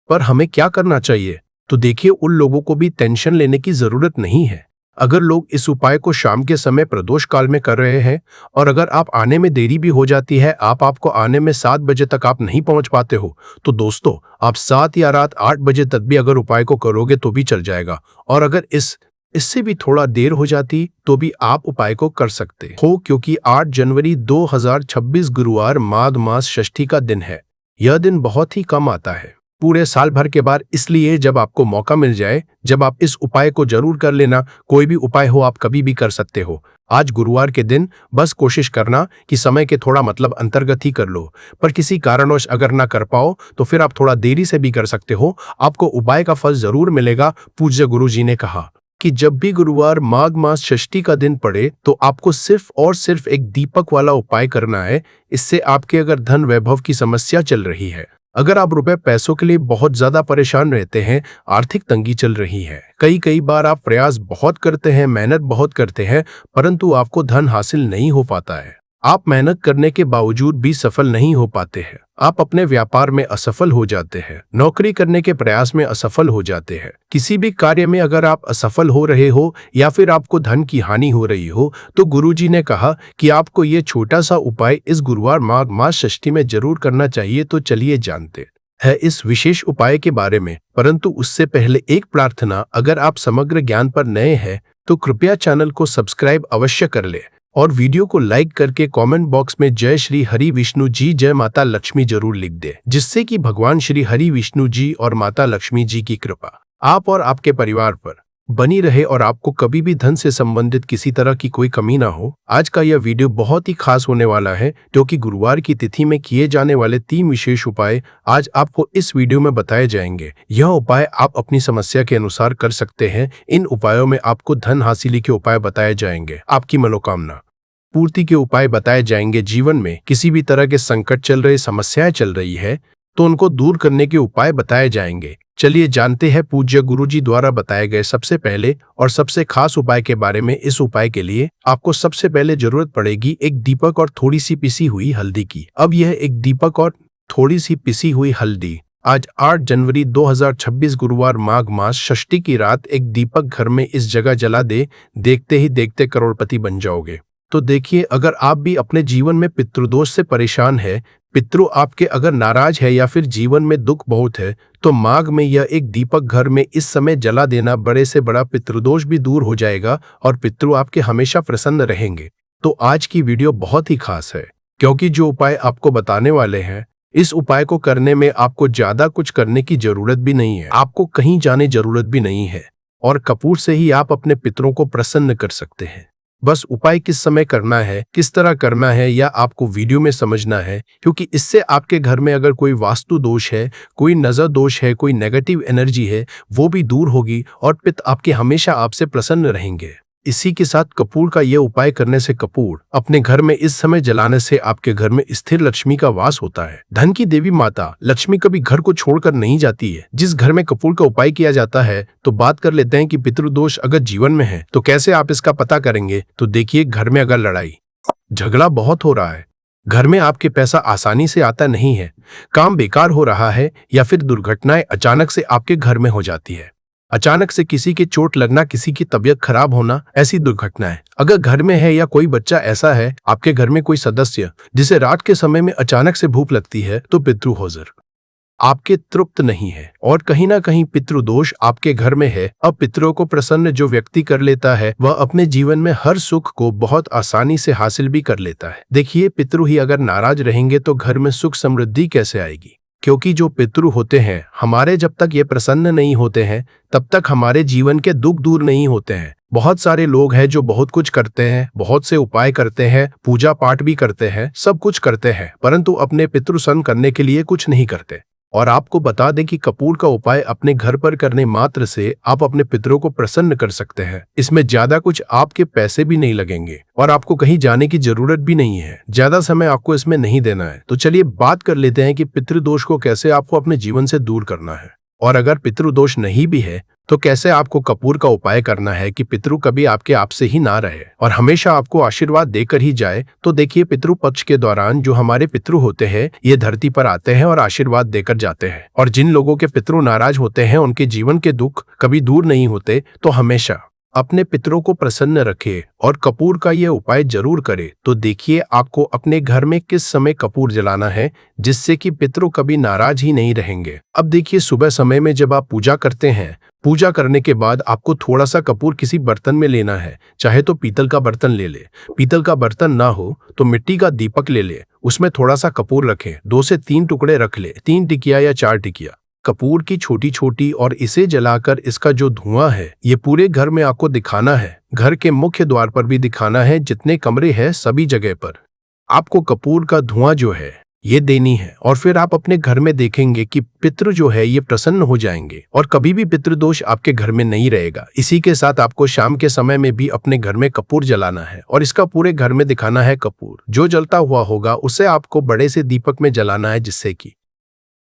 पर हमें क्या करना चाहिए? तो देखिए, उन लोगों को भी टेंशन लेने की जरूरत नहीं है। अगर लोग इस उपाय को शाम के समय प्रदोष काल में कर रहे हैं और अगर आप आने में देरी भी हो जाती है, आपको आने में 7 बजे तक आप नहीं पहुंच पाते हो, तो दोस्तों आप 7 या रात 8 बजे तक भी अगर उपाय को करोगे तो भी चल जाएगा। और अगर इससे भी थोड़ा देर हो जाती तो भी आप उपाय को कर सकते हो, क्योंकि 8 जनवरी 2026 गुरुवार माघ मास षष्ठी का दिन है। यह दिन बहुत ही कम आता है पूरे साल भर के बाद, इसलिए जब आपको मौका मिल जाए, जब आप इस उपाय को जरूर कर लेना। कोई भी उपाय हो आप कभी भी कर सकते हो। आज गुरुवार के दिन बस कोशिश करना कि समय के थोड़ा अंतर्गत ही कर लो, पर किसी कारणवश अगर ना कर पाओ तो फिर आप थोड़ा देरी से भी कर सकते हो, आपको उपाय का फल जरूर मिलेगा। पूज्य गुरु जी ने कहा कि जब भी गुरुवार माघ मास षष्ठी का दिन पड़े तो आपको सिर्फ और सिर्फ एक दीपक वाला उपाय करना है। इससे आपके अगर धन वैभव की समस्या चल रही है, अगर आप रुपए पैसों के लिए बहुत ज्यादा परेशान रहते हैं, आर्थिक तंगी चल रही है, कई बार आप प्रयास बहुत करते हैं, मेहनत बहुत करते हैं, परंतु आपको धन हासिल नहीं हो पाता है, आप मेहनत करने के बावजूद भी सफल नहीं हो पाते हैं, आप अपने व्यापार में असफल हो जाते हैं, नौकरी करने के प्रयास में असफल हो जाते हैं, किसी भी कार्य में अगर आप असफल हो रहे हो या फिर आपको धन की हानि हो रही हो, तो गुरुजी ने कहा कि आपको ये छोटा सा उपाय इस गुरुवार माघ मास षष्ठी में जरूर करना चाहिए। तो चलिए जानते है इस विशेष उपाय के बारे में, परंतु उससे पहले एक प्रार्थना, अगर आप समग्र ज्ञान पर नए हैं तो कृपया चैनल को सब्सक्राइब अवश्य कर ले और वीडियो को लाइक करके कमेंट बॉक्स में जय श्री हरि विष्णु जी, जय माता लक्ष्मी जरूर लिख दे, जिससे कि भगवान श्री हरि विष्णु जी और माता लक्ष्मी जी की कृपा आप और आपके परिवार पर बनी रहे और आपको कभी भी धन से संबंधित किसी तरह की कोई कमी ना हो। आज का यह वीडियो बहुत ही खास होने वाला है, क्योंकि गुरुवार की तिथि में किए जाने वाले 3 विशेष उपाय आज आपको इस वीडियो में बताए जाएंगे। यह उपाय आप अपनी समस्या के अनुसार कर सकते हैं। इन उपायों में आपको धन हासिल के उपाय बताए जाएंगे, आपकी मनोकामना पूर्ति के उपाय बताए जाएंगे, जीवन में किसी भी तरह के संकट चल रहे, समस्याएं चल रही है तो उनको दूर करने के उपाय बताए जाएंगे। चलिए जानते हैं पूज्य गुरुजी द्वारा बताए गए सबसे पहले और सबसे खास उपाय के बारे में। इस उपाय के लिए आपको सबसे पहले जरूरत पड़ेगी एक दीपक और थोड़ी सी पिसी हुई हल्दी की। अब यह एक दीपक और थोड़ी सी पिसी हुई हल्दी आज 8 जनवरी 2026 गुरुवार माघ मास षष्ठी की रात एक दीपक घर में इस जगह जला दे, देखते ही देखते करोड़पति बन जाओगे। तो देखिए, अगर आप भी अपने जीवन में पितृदोष से परेशान है, पितृ आपके अगर नाराज है या फिर जीवन में दुख बहुत है, तो माघ में यह एक दीपक घर में इस समय जला देना, बड़े से बड़ा पितृदोष भी दूर हो जाएगा और पितृ आपके हमेशा प्रसन्न रहेंगे। तो आज की वीडियो बहुत ही खास है, क्योंकि जो उपाय आपको बताने वाले हैं, इस उपाय को करने में आपको ज्यादा कुछ करने की जरूरत भी नहीं है, आपको कहीं जाने जरूरत भी नहीं है और कपूर से ही आप अपने पितरों को प्रसन्न कर सकते हैं। बस उपाय किस समय करना है, किस तरह करना है, या आपको वीडियो में समझना है, क्योंकि इससे आपके घर में अगर कोई वास्तु दोष है, कोई नजर दोष है, कोई नेगेटिव एनर्जी है, वो भी दूर होगी और पिता आपके हमेशा आपसे प्रसन्न रहेंगे। इसी के साथ कपूर का ये उपाय करने से, कपूर अपने घर में इस समय जलाने से आपके घर में स्थिर लक्ष्मी का वास होता है। धन की देवी माता लक्ष्मी कभी घर को छोड़कर नहीं जाती है। जिस घर में कपूर का उपाय किया जाता है, तो बात कर लेते हैं कि पितृदोष अगर जीवन में है तो कैसे आप इसका पता करेंगे। तो देखिए, घर में अगर लड़ाई झगड़ा बहुत हो रहा है, घर में आपके पैसा आसानी से आता नहीं है, काम बेकार हो रहा है, या फिर दुर्घटनाएं अचानक से आपके घर में हो जाती है, अचानक से किसी की चोट लगना, किसी की तबीयत खराब होना, ऐसी दुर्घटनाएं अगर घर में है, या कोई बच्चा ऐसा है आपके घर में कोई सदस्य जिसे रात के समय में अचानक से भूख लगती है, तो पितृ होजर आपके तृप्त नहीं है और कहीं ना कहीं पितृदोष आपके घर में है। अब पितरों को प्रसन्न जो व्यक्ति कर लेता है, वह अपने जीवन में हर सुख को बहुत आसानी से हासिल भी कर लेता है। देखिए, पितृ ही अगर नाराज रहेंगे तो घर में सुख समृद्धि कैसे आएगी, क्योंकि जो पितृ होते हैं हमारे, जब तक ये प्रसन्न नहीं होते हैं तब तक हमारे जीवन के दुख दूर नहीं होते हैं। बहुत सारे लोग हैं जो बहुत कुछ करते हैं, बहुत से उपाय करते हैं, पूजा पाठ भी करते हैं, सब कुछ करते हैं, परंतु अपने पितृ प्रसन्न करने के लिए कुछ नहीं करते। और आपको बता दें कि कपूर का उपाय अपने घर पर करने मात्र से आप अपने पितरों को प्रसन्न कर सकते हैं। इसमें ज्यादा कुछ आपके पैसे भी नहीं लगेंगे और आपको कहीं जाने की जरूरत भी नहीं है। ज्यादा समय आपको इसमें नहीं देना है। तो चलिए बात कर लेते हैं कि पितृदोष को कैसे आपको अपने जीवन से दूर करना है। और अगर पितृदोष नहीं भी है तो कैसे आपको कपूर का उपाय करना है कि पितृ कभी आपके आप से ही ना रहे और हमेशा आपको आशीर्वाद देकर ही जाए। तो देखिए, पितृ पक्ष के दौरान जो हमारे पितृ होते हैं ये धरती पर आते हैं और आशीर्वाद देकर जाते हैं। और जिन लोगों के पितृ नाराज होते हैं उनके जीवन के दुख कभी दूर नहीं होते। तो हमेशा अपने पितरों को प्रसन्न रखे और कपूर का ये उपाय जरूर करे। तो देखिए, आपको अपने घर में किस समय कपूर जलाना है जिससे कि पितरों कभी नाराज ही नहीं रहेंगे। अब देखिए, सुबह समय में जब आप पूजा करते हैं, पूजा करने के बाद आपको थोड़ा सा कपूर किसी बर्तन में लेना है। चाहे तो पीतल का बर्तन ले ले, पीतल का बर्तन ना हो तो मिट्टी का दीपक ले ले, उसमें थोड़ा सा कपूर रखें, 2 से 3 टुकड़े रख ले, 3 टिकिया या 4 टिकिया कपूर की छोटी छोटी, और इसे जलाकर इसका जो धुआं है ये पूरे घर में आपको दिखाना है। घर के मुख्य द्वार पर भी दिखाना है, जितने कमरे हैं सभी जगह पर आपको कपूर का धुआं जो है ये देनी है। और फिर आप अपने घर में देखेंगे कि पितृ जो है ये प्रसन्न हो जाएंगे और कभी भी पितृदोष आपके घर में नहीं रहेगा। इसी के साथ आपको शाम के समय में भी अपने घर में कपूर जलाना है और इसका पूरे घर में दिखाना है कपूर। जो जलता हुआ होगा उसे आपको बड़े से दीपक में जलाना है, जिससे कि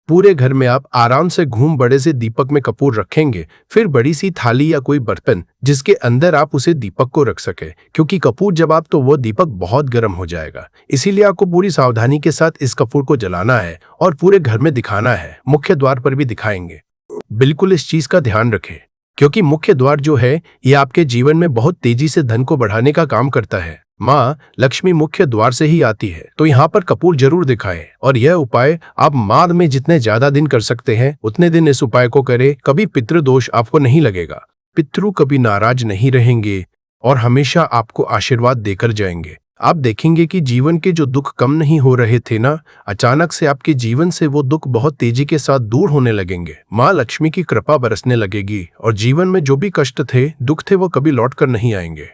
पूरे घर में आप आराम से घूम बड़े से दीपक में कपूर रखेंगे। फिर बड़ी सी थाली या कोई बर्तन जिसके अंदर आप उसे दीपक को रख सके, क्योंकि कपूर जब आप तो वो दीपक बहुत गर्म हो जाएगा। इसीलिए आपको पूरी सावधानी के साथ इस कपूर को जलाना है और पूरे घर में दिखाना है। मुख्य द्वार पर भी दिखाएंगे। बिल्कुल इस चीज का ध्यान रखें, क्योंकि मुख्य द्वार जो है ये आपके जीवन में बहुत तेजी से धन को बढ़ाने का काम करता है। माँ लक्ष्मी मुख्य द्वार से ही आती है, तो यहाँ पर कपूर जरूर दिखाएं। और यह उपाय आप माह में जितने ज्यादा दिन कर सकते हैं उतने दिन इस उपाय को करें। कभी पितृदोष आपको नहीं लगेगा, पितृ कभी नाराज नहीं रहेंगे और हमेशा आपको आशीर्वाद देकर जाएंगे। आप देखेंगे कि जीवन के जो दुख कम नहीं हो रहे थे ना, अचानक से आपके जीवन से वो दुख बहुत तेजी के साथ दूर होने लगेंगे। माँ लक्ष्मी की कृपा बरसने लगेगी और जीवन में जो भी कष्ट थे, दुख थे, वो कभी लौट कर नहीं आएंगे।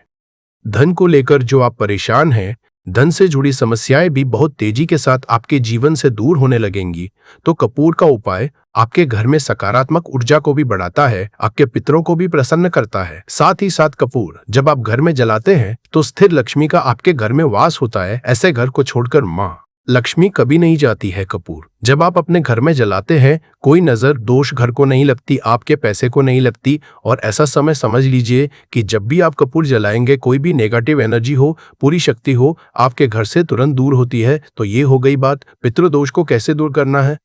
धन को लेकर जो आप परेशान हैं, धन से जुड़ी समस्याएं भी बहुत तेजी के साथ आपके जीवन से दूर होने लगेंगी। तो कपूर का उपाय आपके घर में सकारात्मक ऊर्जा को भी बढ़ाता है, आपके पितरों को भी प्रसन्न करता है। साथ ही साथ कपूर जब आप घर में जलाते हैं तो स्थिर लक्ष्मी का आपके घर में वास होता है। ऐसे घर को छोड़कर माँ लक्ष्मी कभी नहीं जाती है। कपूर जब आप अपने घर में जलाते हैं, कोई नजर दोष घर को नहीं लगती, आपके पैसे को नहीं लगती। और ऐसा समय समझ लीजिए कि जब भी आप कपूर जलाएंगे, कोई भी नेगेटिव एनर्जी हो, पूरी शक्ति हो, आपके घर से तुरंत दूर होती है। तो ये हो गई बात। पितृदोष को कैसे दूर करना है,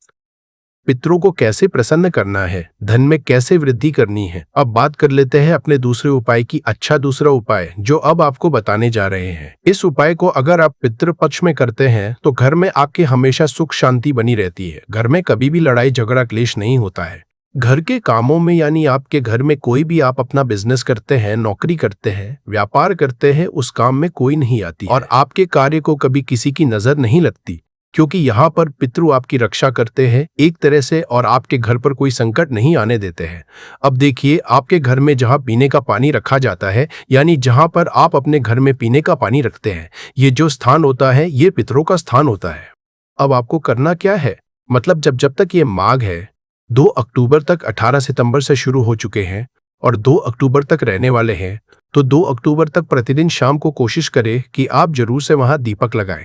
पितरों को कैसे प्रसन्न करना है, धन में कैसे वृद्धि करनी है। अब बात कर लेते हैं अपने दूसरे उपाय की। अच्छा, दूसरा उपाय जो अब आपको बताने जा रहे हैं, इस उपाय को अगर आप पितृ पक्ष में करते हैं तो घर में आपके हमेशा सुख शांति बनी रहती है। घर में कभी भी लड़ाई झगड़ा क्लेश नहीं होता है। घर के कामों में, यानी आपके घर में कोई भी आप अपना बिजनेस करते हैं, नौकरी करते हैं, व्यापार करते हैं, उस काम में कोई नहीं आती और आपके कार्य को कभी किसी की नजर नहीं लगती, क्योंकि यहाँ पर पितृ आपकी रक्षा करते हैं एक तरह से और आपके घर पर कोई संकट नहीं आने देते हैं। अब देखिए, आपके घर में जहाँ पीने का पानी रखा जाता है, यानी जहाँ पर आप अपने घर में पीने का पानी रखते हैं, ये जो स्थान होता है ये पितरों का स्थान होता है। अब आपको करना क्या है, मतलब जब तक ये माघ है, 2 अक्टूबर तक 18 सितंबर से शुरू हो चुके हैं और 2 अक्टूबर तक रहने वाले हैं, तो 2 अक्टूबर तक प्रतिदिन शाम को कोशिश करें कि आप जरूर से वहां दीपक लगाएं।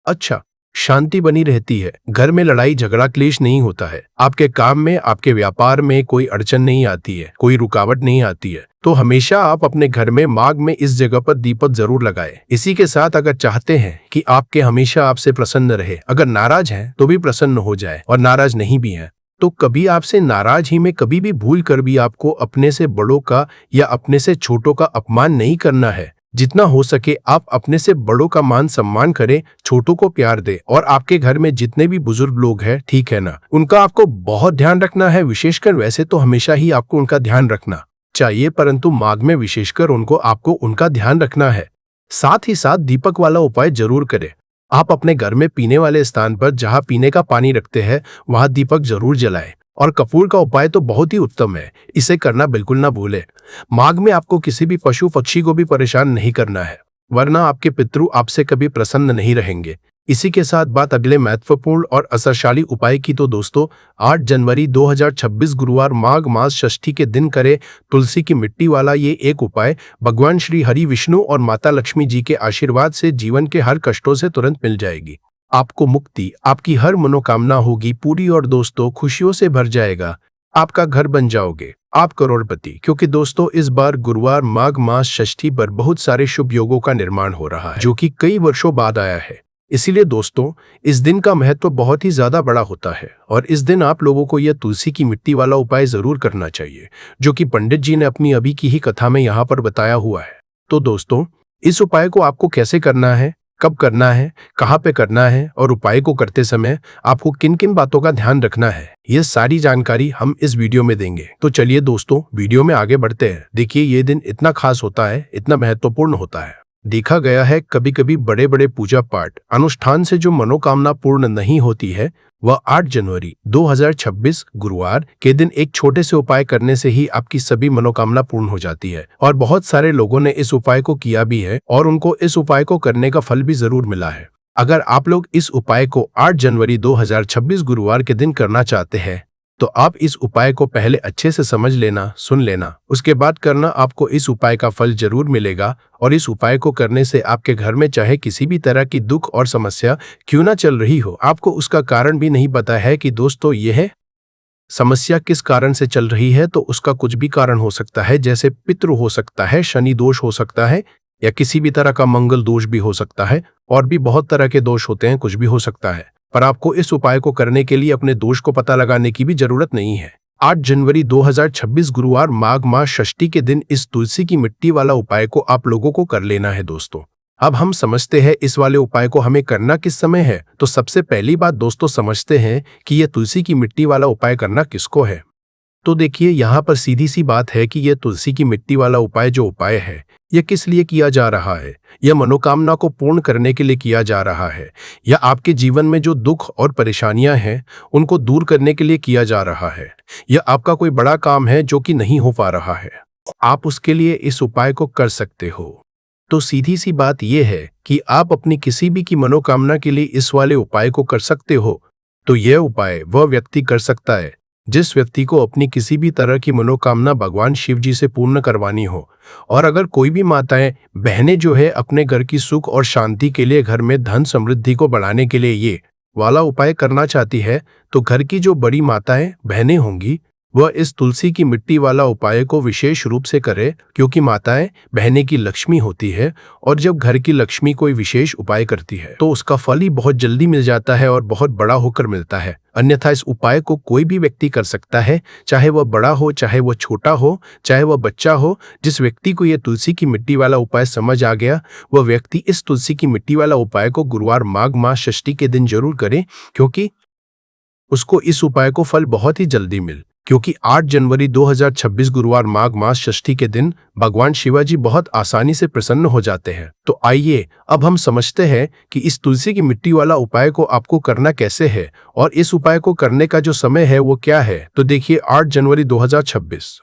अच्छा, शांति बनी रहती है, घर में लड़ाई झगड़ा क्लेश नहीं होता है, आपके काम में, आपके व्यापार में कोई अड़चन नहीं आती है, कोई रुकावट नहीं आती है। तो हमेशा आप अपने घर में माघ में इस जगह पर दीपक जरूर लगाएं। इसी के साथ अगर चाहते हैं कि आपके हमेशा आपसे प्रसन्न रहे, अगर नाराज हैं तो भी प्रसन्न हो जाए और नाराज नहीं भी हैं तो कभी आपसे नाराज ही में कभी भी भूल कर भी आपको अपने से बड़ों का या अपने से छोटों का अपमान नहीं करना है। जितना हो सके आप अपने से बड़ों का मान सम्मान करें, छोटों को प्यार दें। और आपके घर में जितने भी बुजुर्ग लोग हैं, ठीक है ना, उनका आपको बहुत ध्यान रखना है। विशेषकर वैसे तो हमेशा ही आपको उनका ध्यान रखना चाहिए, परंतु माघ में विशेषकर आपको उनका ध्यान रखना है। साथ ही साथ दीपक वाला उपाय जरूर करें। आप अपने घर में पीने वाले स्थान पर जहां पीने का पानी रखते हैं वहां दीपक जरूर जलाएं। और कपूर का उपाय तो बहुत ही उत्तम है, इसे करना बिल्कुल ना भूलें। माघ में आपको किसी भी पशु पक्षी को भी परेशान नहीं करना है, वरना आपके पितृ आपसे कभी प्रसन्न नहीं रहेंगे। इसी के साथ बात अगले महत्वपूर्ण और असरशाली उपाय की, तो दोस्तों 8 जनवरी 2026 गुरुवार माघ मास षष्ठी के दिन करें तुलसी की मिट्टी वाला ये एक उपाय। भगवान श्री हरि विष्णु और माता लक्ष्मी जी के आशीर्वाद से जीवन के हर कष्टों से तुरंत मिल जाएगी। आपको मुक्ति, आपकी हर मनोकामना होगी पूरी और दोस्तों खुशियों से भर जाएगा। आपका घर बन जाओगे, आप करोड़पति। क्योंकि दोस्तों इस बार गुरुवार माघ मास षष्ठी पर बहुत सारे शुभ योगों का निर्माण हो रहा है, जो कि कई वर्षों बाद आया है। इसीलिए दोस्तों इस दिन का महत्व बहुत ही ज्यादा बड़ा होता है और इस दिन आप लोगों को यह तुलसी की मिट्टी वाला उपाय जरूर करना चाहिए, जो कि पंडित जी ने अपनी अभी की ही कथा में यहाँ पर बताया हुआ है। तो दोस्तों इस उपाय को आपको कैसे करना है, कब करना है, कहाँ पे करना है और उपाय को करते समय आपको किन किन बातों का ध्यान रखना है, ये सारी जानकारी हम इस वीडियो में देंगे। तो चलिए दोस्तों वीडियो में आगे बढ़ते हैं। देखिए ये दिन इतना खास होता है, इतना महत्वपूर्ण होता है। देखा गया है कभी कभी बड़े बड़े पूजा पाठ अनुष्ठान से जो मनोकामना पूर्ण नहीं होती है, वह 8 जनवरी 2026 गुरुवार के दिन एक छोटे से उपाय करने से ही आपकी सभी मनोकामना पूर्ण हो जाती है। और बहुत सारे लोगों ने इस उपाय को किया भी है और उनको इस उपाय को करने का फल भी जरूर मिला है। अगर आप लोग इस उपाय को 8 जनवरी 2026 गुरुवार के दिन करना चाहते हैं, तो आप इस उपाय को पहले अच्छे से समझ लेना, सुन लेना, उसके बाद करना। आपको इस उपाय का फल जरूर मिलेगा और इस उपाय को करने से आपके घर में चाहे किसी भी तरह की दुख और समस्या क्यों ना चल रही हो, आपको उसका कारण भी नहीं पता है कि दोस्तों यह समस्या किस कारण से चल रही है, तो उसका कुछ भी कारण हो सकता है। जैसे पितृ हो सकता है, शनि दोष हो सकता है, या किसी भी तरह का मंगल दोष भी हो सकता है, और भी बहुत तरह के दोष होते हैं, कुछ भी हो सकता है। पर आपको इस उपाय को करने के लिए अपने दोष को पता लगाने की भी जरूरत नहीं है। 8 जनवरी 2026 गुरुवार माघ मास षष्ठी के दिन इस तुलसी की मिट्टी वाला उपाय को आप लोगों को कर लेना है। दोस्तों अब हम समझते हैं इस वाले उपाय को हमें करना किस समय है। तो सबसे पहली बात दोस्तों समझते हैं कि यह तुलसी की मिट्टी वाला उपाय करना किसको है। तो देखिए यहाँ पर सीधी सी बात है कि यह तुलसी की मिट्टी वाला उपाय जो उपाय है, यह किस लिए किया जा रहा है। यह मनोकामना को पूर्ण करने के लिए किया जा रहा है, या आपके जीवन में जो दुख और परेशानियां हैं उनको दूर करने के लिए किया जा रहा है, या आपका कोई बड़ा काम है जो कि नहीं हो पा रहा है, आप उसके लिए इस उपाय को कर सकते हो। तो सीधी सी बात यह है कि आप अपनी किसी भी की मनोकामना के लिए इस वाले उपाय को कर सकते हो। तो यह उपाय वह व्यक्ति कर सकता है जिस व्यक्ति को अपनी किसी भी तरह की मनोकामना भगवान शिव जी से पूर्ण करवानी हो। और अगर कोई भी माताएं बहनें जो है अपने घर की सुख और शांति के लिए, घर में धन समृद्धि को बढ़ाने के लिए ये वाला उपाय करना चाहती है, तो घर की जो बड़ी माताएं बहनें होंगी वह इस तुलसी की मिट्टी वाला उपाय को विशेष रूप से करे, क्योंकि माताएं बहनें की लक्ष्मी होती है और जब घर की लक्ष्मी कोई विशेष उपाय करती है तो उसका फल ही बहुत जल्दी मिल जाता है और बहुत बड़ा होकर मिलता है। अन्यथा इस उपाय को कोई भी व्यक्ति कर सकता है, चाहे वह बड़ा हो, चाहे वह छोटा हो, चाहे वह बच्चा हो। जिस व्यक्ति को यह तुलसी की मिट्टी वाला उपाय समझ आ गया, वह व्यक्ति इस तुलसी की मिट्टी वाला उपाय को गुरुवार माघ मास षष्ठी के दिन जरूर करे, क्योंकि उसको इस उपाय को फल बहुत ही जल्दी मिल। क्योंकि 8 जनवरी 2026 गुरुवार माघ मास षष्ठी के दिन भगवान शिवाजी बहुत आसानी से प्रसन्न हो जाते हैं। तो आइए अब हम समझते हैं कि इस तुलसी की मिट्टी वाला उपाय को आपको करना कैसे है और इस उपाय को करने का जो समय है वो क्या है। तो देखिए 8 जनवरी 2026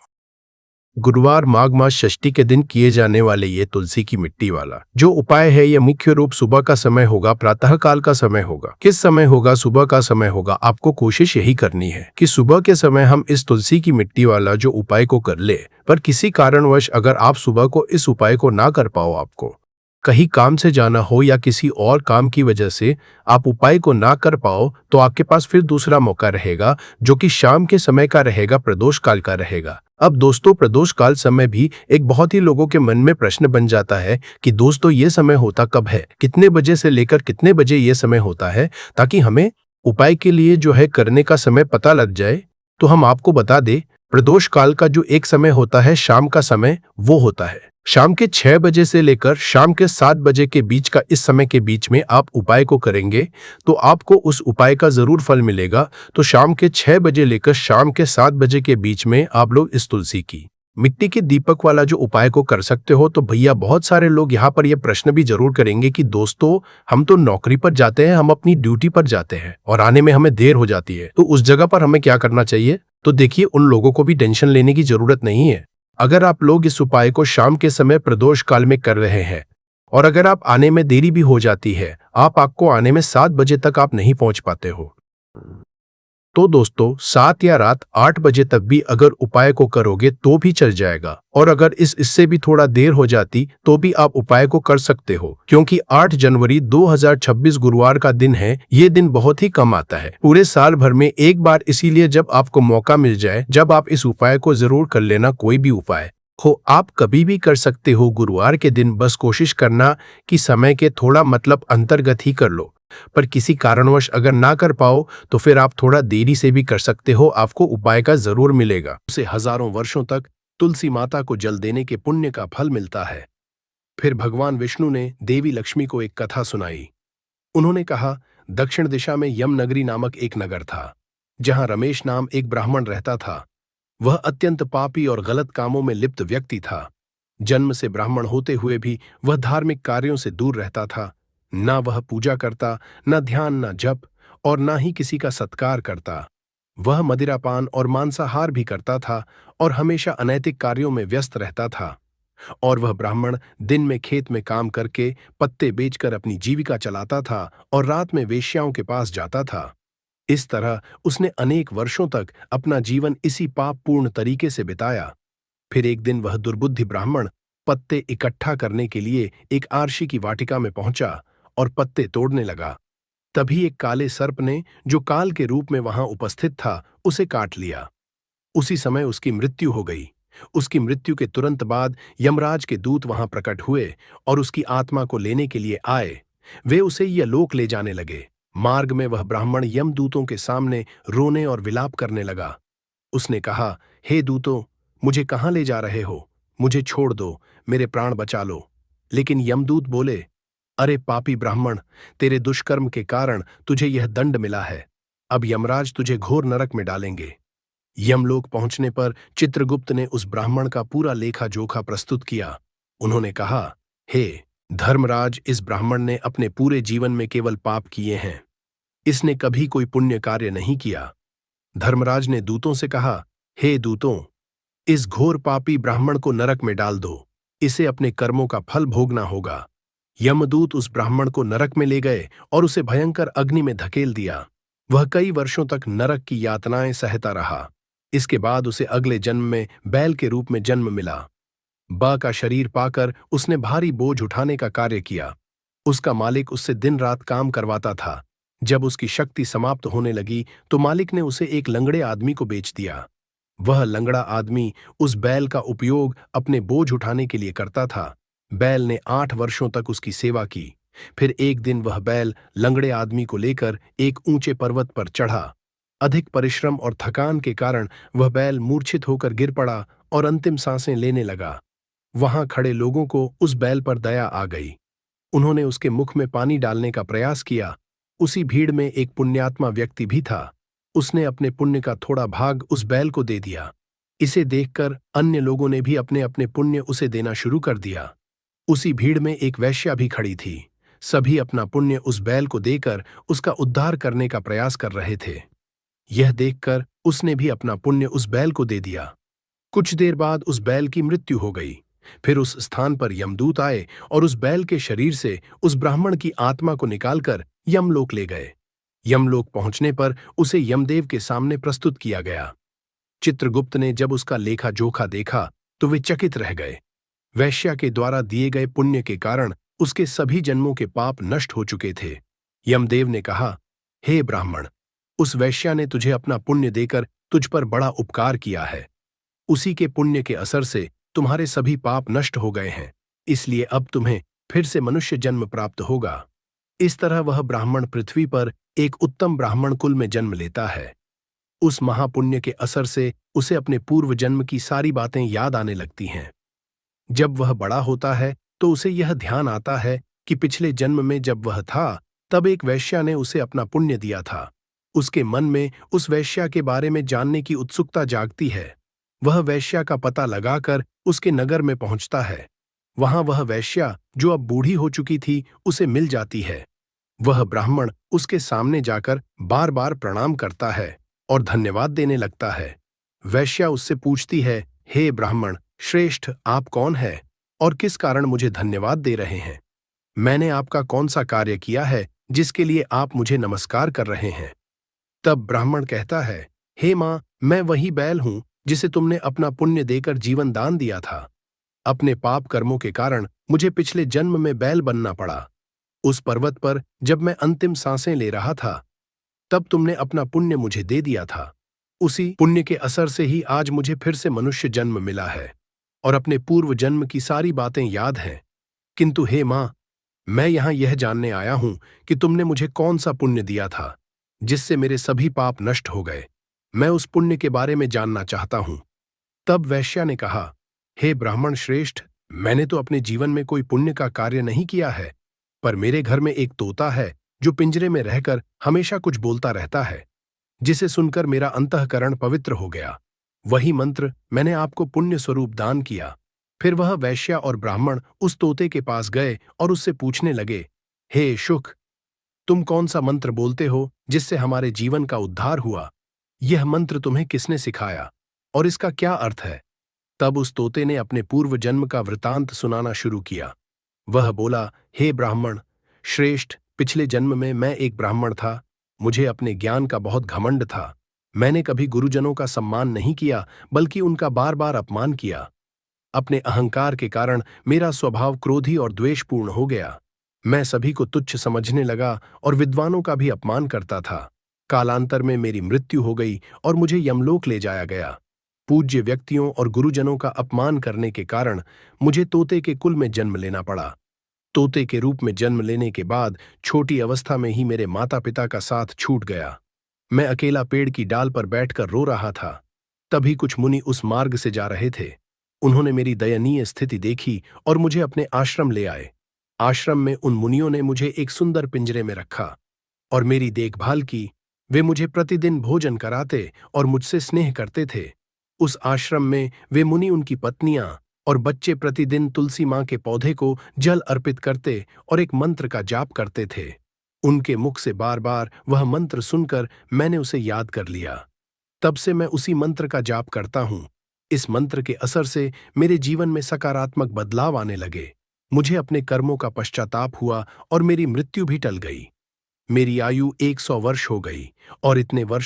गुरुवार माघ मास षष्ठी के दिन किए जाने वाले ये तुलसी की मिट्टी वाला जो उपाय है, ये मुख्य रूप सुबह का समय होगा, प्रातः काल का समय होगा। किस समय होगा? सुबह का समय होगा। आपको कोशिश यही करनी है कि सुबह के समय हम इस तुलसी की मिट्टी वाला जो उपाय को कर ले। पर किसी कारणवश अगर आप सुबह को इस उपाय को ना कर पाओ, आपको कहीं काम से जाना हो या किसी और काम की वजह से आप उपाय को ना कर पाओ, तो आपके पास फिर दूसरा मौका रहेगा जो कि शाम के समय का रहेगा, प्रदोष काल का रहेगा। अब दोस्तों प्रदोष काल समय भी एक बहुत ही लोगों के मन में प्रश्न बन जाता है कि दोस्तों ये समय होता कब है, कितने बजे से लेकर कितने बजे ये समय होता है, ताकि हमें उपाय के लिए जो है करने का समय पता लग जाए। तो हम आपको बता दें, प्रदोष काल का जो एक समय होता है शाम का समय, वो होता है शाम के 6 बजे से लेकर शाम के 7 बजे के बीच का। इस समय के बीच में आप उपाय को करेंगे तो आपको उस उपाय का जरूर फल मिलेगा। तो शाम के 6 बजे लेकर शाम के 7 बजे के बीच में आप लोग इस तुलसी की मिट्टी के दीपक वाला जो उपाय को कर सकते हो। तो भैया बहुत सारे लोग यहाँ पर ये प्रश्न भी जरूर करेंगे कि दोस्तों हम तो नौकरी पर जाते हैं, हम अपनी ड्यूटी पर जाते हैं और आने में हमें देर हो जाती है, तो उस जगह पर हमें क्या करना चाहिए। तो देखिए उन लोगों को भी टेंशन लेने की जरूरत नहीं है। अगर आप लोग इस उपाय को शाम के समय प्रदोष काल में कर रहे हैं और अगर आप आने में देरी भी हो जाती है, आपको आने में 7 बजे तक आप नहीं पहुंच पाते हो, तो दोस्तों 7 या रात 8 बजे तक भी अगर उपाय को करोगे तो भी चल जाएगा। और अगर इससे भी थोड़ा देर हो जाती तो भी आप उपाय को कर सकते हो, क्योंकि 8 जनवरी 2026 गुरुवार का दिन है। ये दिन बहुत ही कम आता है पूरे साल भर में एक बार, इसीलिए जब आपको मौका मिल जाए, जब आप इस उपाय को जरूर कर लेना। कोई भी उपाय हो आप कभी भी कर सकते हो गुरुवार के दिन, बस कोशिश करना कि समय के थोड़ा अंतर्गत ही कर लो। पर किसी कारणवश अगर ना कर पाओ तो फिर आप थोड़ा देरी से भी कर सकते हो, आपको उपाय का जरूर मिलेगा। उसे हजारों वर्षों तक तुलसी माता को जल देने के पुण्य का फल मिलता है। फिर भगवान विष्णु ने देवी लक्ष्मी को एक कथा सुनाई। उन्होंने कहा, दक्षिण दिशा में यमनगरी नामक एक नगर था, जहां रमेश नाम एक ब्राह्मण रहता था। वह अत्यंत पापी और गलत कामों में लिप्त व्यक्ति था। जन्म से ब्राह्मण होते हुए भी वह धार्मिक कार्यों से दूर रहता था। ना वह पूजा करता, न ध्यान, न जप, और ना ही किसी का सत्कार करता। वह मदिरापान और मांसाहार भी करता था और हमेशा अनैतिक कार्यों में व्यस्त रहता था। और वह ब्राह्मण दिन में खेत में काम करके पत्ते बेचकर अपनी जीविका चलाता था और रात में वेश्याओं के पास जाता था। इस तरह उसने अनेक वर्षों तक अपना जीवन इसी पापपूर्ण तरीके से बिताया। फिर एक दिन वह दुर्बुद्धि ब्राह्मण पत्ते इकट्ठा करने के लिए एक आरशी की वाटिका में पहुंचा और पत्ते तोड़ने लगा। तभी एक काले सर्प ने, जो काल के रूप में वहां उपस्थित था, उसे काट लिया। उसी समय उसकी मृत्यु हो गई। उसकी मृत्यु के तुरंत बाद यमराज के दूत वहां प्रकट हुए और उसकी आत्मा को लेने के लिए आए। वे उसे यमलोक ले जाने लगे। मार्ग में वह ब्राह्मण यमदूतों के सामने रोने और विलाप करने लगा। उसने कहा, हे दूतों, मुझे कहां ले जा रहे हो? मुझे छोड़ दो, मेरे प्राण बचा लो। लेकिन यमदूत बोले, अरे पापी ब्राह्मण, तेरे दुष्कर्म के कारण तुझे यह दंड मिला है। अब यमराज तुझे घोर नरक में डालेंगे। यमलोक पहुंचने पर चित्रगुप्त ने उस ब्राह्मण का पूरा लेखा जोखा प्रस्तुत किया। उन्होंने कहा, हे धर्मराज, इस ब्राह्मण ने अपने पूरे जीवन में केवल पाप किए हैं। इसने कभी कोई पुण्य कार्य नहीं किया। धर्मराज ने दूतों से कहा, हे दूतों, इस घोर पापी ब्राह्मण को नरक में डाल दो। इसे अपने कर्मों का फल भोगना होगा। यमदूत उस ब्राह्मण को नरक में ले गए और उसे भयंकर अग्नि में धकेल दिया। वह कई वर्षों तक नरक की यातनाएं सहता रहा। इसके बाद उसे अगले जन्म में बैल के रूप में जन्म मिला। बा का शरीर पाकर उसने भारी बोझ उठाने का कार्य किया। उसका मालिक उससे दिन रात काम करवाता था। जब उसकी शक्ति समाप्त होने लगी तो मालिक ने उसे एक लंगड़े आदमी को बेच दिया। वह लंगड़ा आदमी उस बैल का उपयोग अपने बोझ उठाने के लिए करता था। बैल ने 8 वर्षों तक उसकी सेवा की। फिर एक दिन वह बैल लंगड़े आदमी को लेकर एक ऊंचे पर्वत पर चढ़ा। अधिक परिश्रम और थकान के कारण वह बैल मूर्छित होकर गिर पड़ा और अंतिम सांसें लेने लगा। वहां खड़े लोगों को उस बैल पर दया आ गई। उन्होंने उसके मुख में पानी डालने का प्रयास किया। उसी भीड़ में एक पुण्यात्मा व्यक्ति भी था। उसने अपने पुण्य का थोड़ा भाग उस बैल को दे दिया। इसे देखकर अन्य लोगों ने भी अपने अपने पुण्य उसे देना शुरू कर दिया। उसी भीड़ में एक वेश्या भी खड़ी थी। सभी अपना पुण्य उस बैल को देकर उसका उद्धार करने का प्रयास कर रहे थे। यह देखकर उसने भी अपना पुण्य उस बैल को दे दिया। कुछ देर बाद उस बैल की मृत्यु हो गई। फिर उस स्थान पर यमदूत आए और उस बैल के शरीर से उस ब्राह्मण की आत्मा को निकालकर यमलोक ले गए। यमलोक पहुंचने पर उसे यमदेव के सामने प्रस्तुत किया गया। चित्रगुप्त ने जब उसका लेखा जोखा देखा तो वे चकित रह गए। वैश्या के द्वारा दिए गए पुण्य के कारण उसके सभी जन्मों के पाप नष्ट हो चुके थे। यमदेव ने कहा, हे ब्राह्मण, उस वैश्या ने तुझे अपना पुण्य देकर तुझ पर बड़ा उपकार किया है। उसी के पुण्य के असर से तुम्हारे सभी पाप नष्ट हो गए हैं, इसलिए अब तुम्हें फिर से मनुष्य जन्म प्राप्त होगा। इस तरह वह ब्राह्मण पृथ्वी पर एक उत्तम ब्राह्मण कुल में जन्म लेता है। उस महापुण्य के असर से उसे अपने पूर्व जन्म की सारी बातें याद आने लगती हैं। जब वह बड़ा होता है तो उसे यह ध्यान आता है कि पिछले जन्म में जब वह था तब एक वैश्या ने उसे अपना पुण्य दिया था। उसके मन में उस वैश्या के बारे में जानने की उत्सुकता जागती है। वह वैश्या का पता लगाकर उसके नगर में पहुंचता है। वहां वह वैश्या, जो अब बूढ़ी हो चुकी थी, उसे मिल जाती है। वह ब्राह्मण उसके सामने जाकर बार बार प्रणाम करता है और धन्यवाद देने लगता है। वैश्या उससे पूछती है, हे ब्राह्मण श्रेष्ठ, आप कौन है और किस कारण मुझे धन्यवाद दे रहे हैं? मैंने आपका कौन सा कार्य किया है जिसके लिए आप मुझे नमस्कार कर रहे हैं? तब ब्राह्मण कहता है, हे माँ, मैं वही बैल हूं जिसे तुमने अपना पुण्य देकर जीवन दान दिया था। अपने पाप कर्मों के कारण मुझे पिछले जन्म में बैल बनना पड़ा। उस पर्वत पर जब मैं अंतिम सांसें ले रहा था, तब तुमने अपना पुण्य मुझे दे दिया था। उसी पुण्य के असर से ही आज मुझे फिर से मनुष्य जन्म मिला है और अपने पूर्व जन्म की सारी बातें याद हैं। किंतु हे माँ, मैं यहाँ यह जानने आया हूं कि तुमने मुझे कौन सा पुण्य दिया था जिससे मेरे सभी पाप नष्ट हो गए। मैं उस पुण्य के बारे में जानना चाहता हूं। तब वैश्या ने कहा, हे ब्राह्मण श्रेष्ठ, मैंने तो अपने जीवन में कोई पुण्य का कार्य नहीं किया है, पर मेरे घर में एक तोता है जो पिंजरे में रहकर हमेशा कुछ बोलता रहता है, जिसे सुनकर मेरा अंतःकरण पवित्र हो गया। वही मंत्र मैंने आपको पुण्य स्वरूप दान किया। फिर वह वैश्या और ब्राह्मण उस तोते के पास गए और उससे पूछने लगे, हे शुक, तुम कौन सा मंत्र बोलते हो जिससे हमारे जीवन का उद्धार हुआ? यह मंत्र तुम्हें किसने सिखाया और इसका क्या अर्थ है? तब उस तोते ने अपने पूर्व जन्म का वृतांत सुनाना शुरू किया। वह बोला, हे ब्राह्मण श्रेष्ठ, पिछले जन्म में मैं एक ब्राह्मण था। मुझे अपने ज्ञान का बहुत घमंड था। मैंने कभी गुरुजनों का सम्मान नहीं किया, बल्कि उनका बार बार अपमान किया। अपने अहंकार के कारण मेरा स्वभाव क्रोधी और द्वेषपूर्ण हो गया। मैं सभी को तुच्छ समझने लगा और विद्वानों का भी अपमान करता था। कालांतर में मेरी मृत्यु हो गई और मुझे यमलोक ले जाया गया। पूज्य व्यक्तियों और गुरुजनों का अपमान करने के कारण मुझे तोते के कुल में जन्म लेना पड़ा। तोते के रूप में जन्म लेने के बाद छोटी अवस्था में ही मेरे माता पिता का साथ छूट गया। मैं अकेला पेड़ की डाल पर बैठकर रो रहा था। तभी कुछ मुनि उस मार्ग से जा रहे थे। उन्होंने मेरी दयनीय स्थिति देखी और मुझे अपने आश्रम ले आए। आश्रम में उन मुनियों ने मुझे एक सुंदर पिंजरे में रखा और मेरी देखभाल की। वे मुझे प्रतिदिन भोजन कराते और मुझसे स्नेह करते थे। उस आश्रम में वे मुनि, उनकी पत्नियां और बच्चे प्रतिदिन तुलसी मां के पौधे को जल अर्पित करते और एक मंत्र का जाप करते थे। उनके मुख से बार बार वह मंत्र सुनकर मैंने उसे याद कर लिया। तब से मैं उसी मंत्र का जाप करता हूं। इस मंत्र के असर से मेरे जीवन में सकारात्मक बदलाव आने लगे। मुझे अपने कर्मों का पश्चाताप हुआ और मेरी मृत्यु भी टल गई। मेरी आयु 100 वर्ष हो गई और इतने वर्ष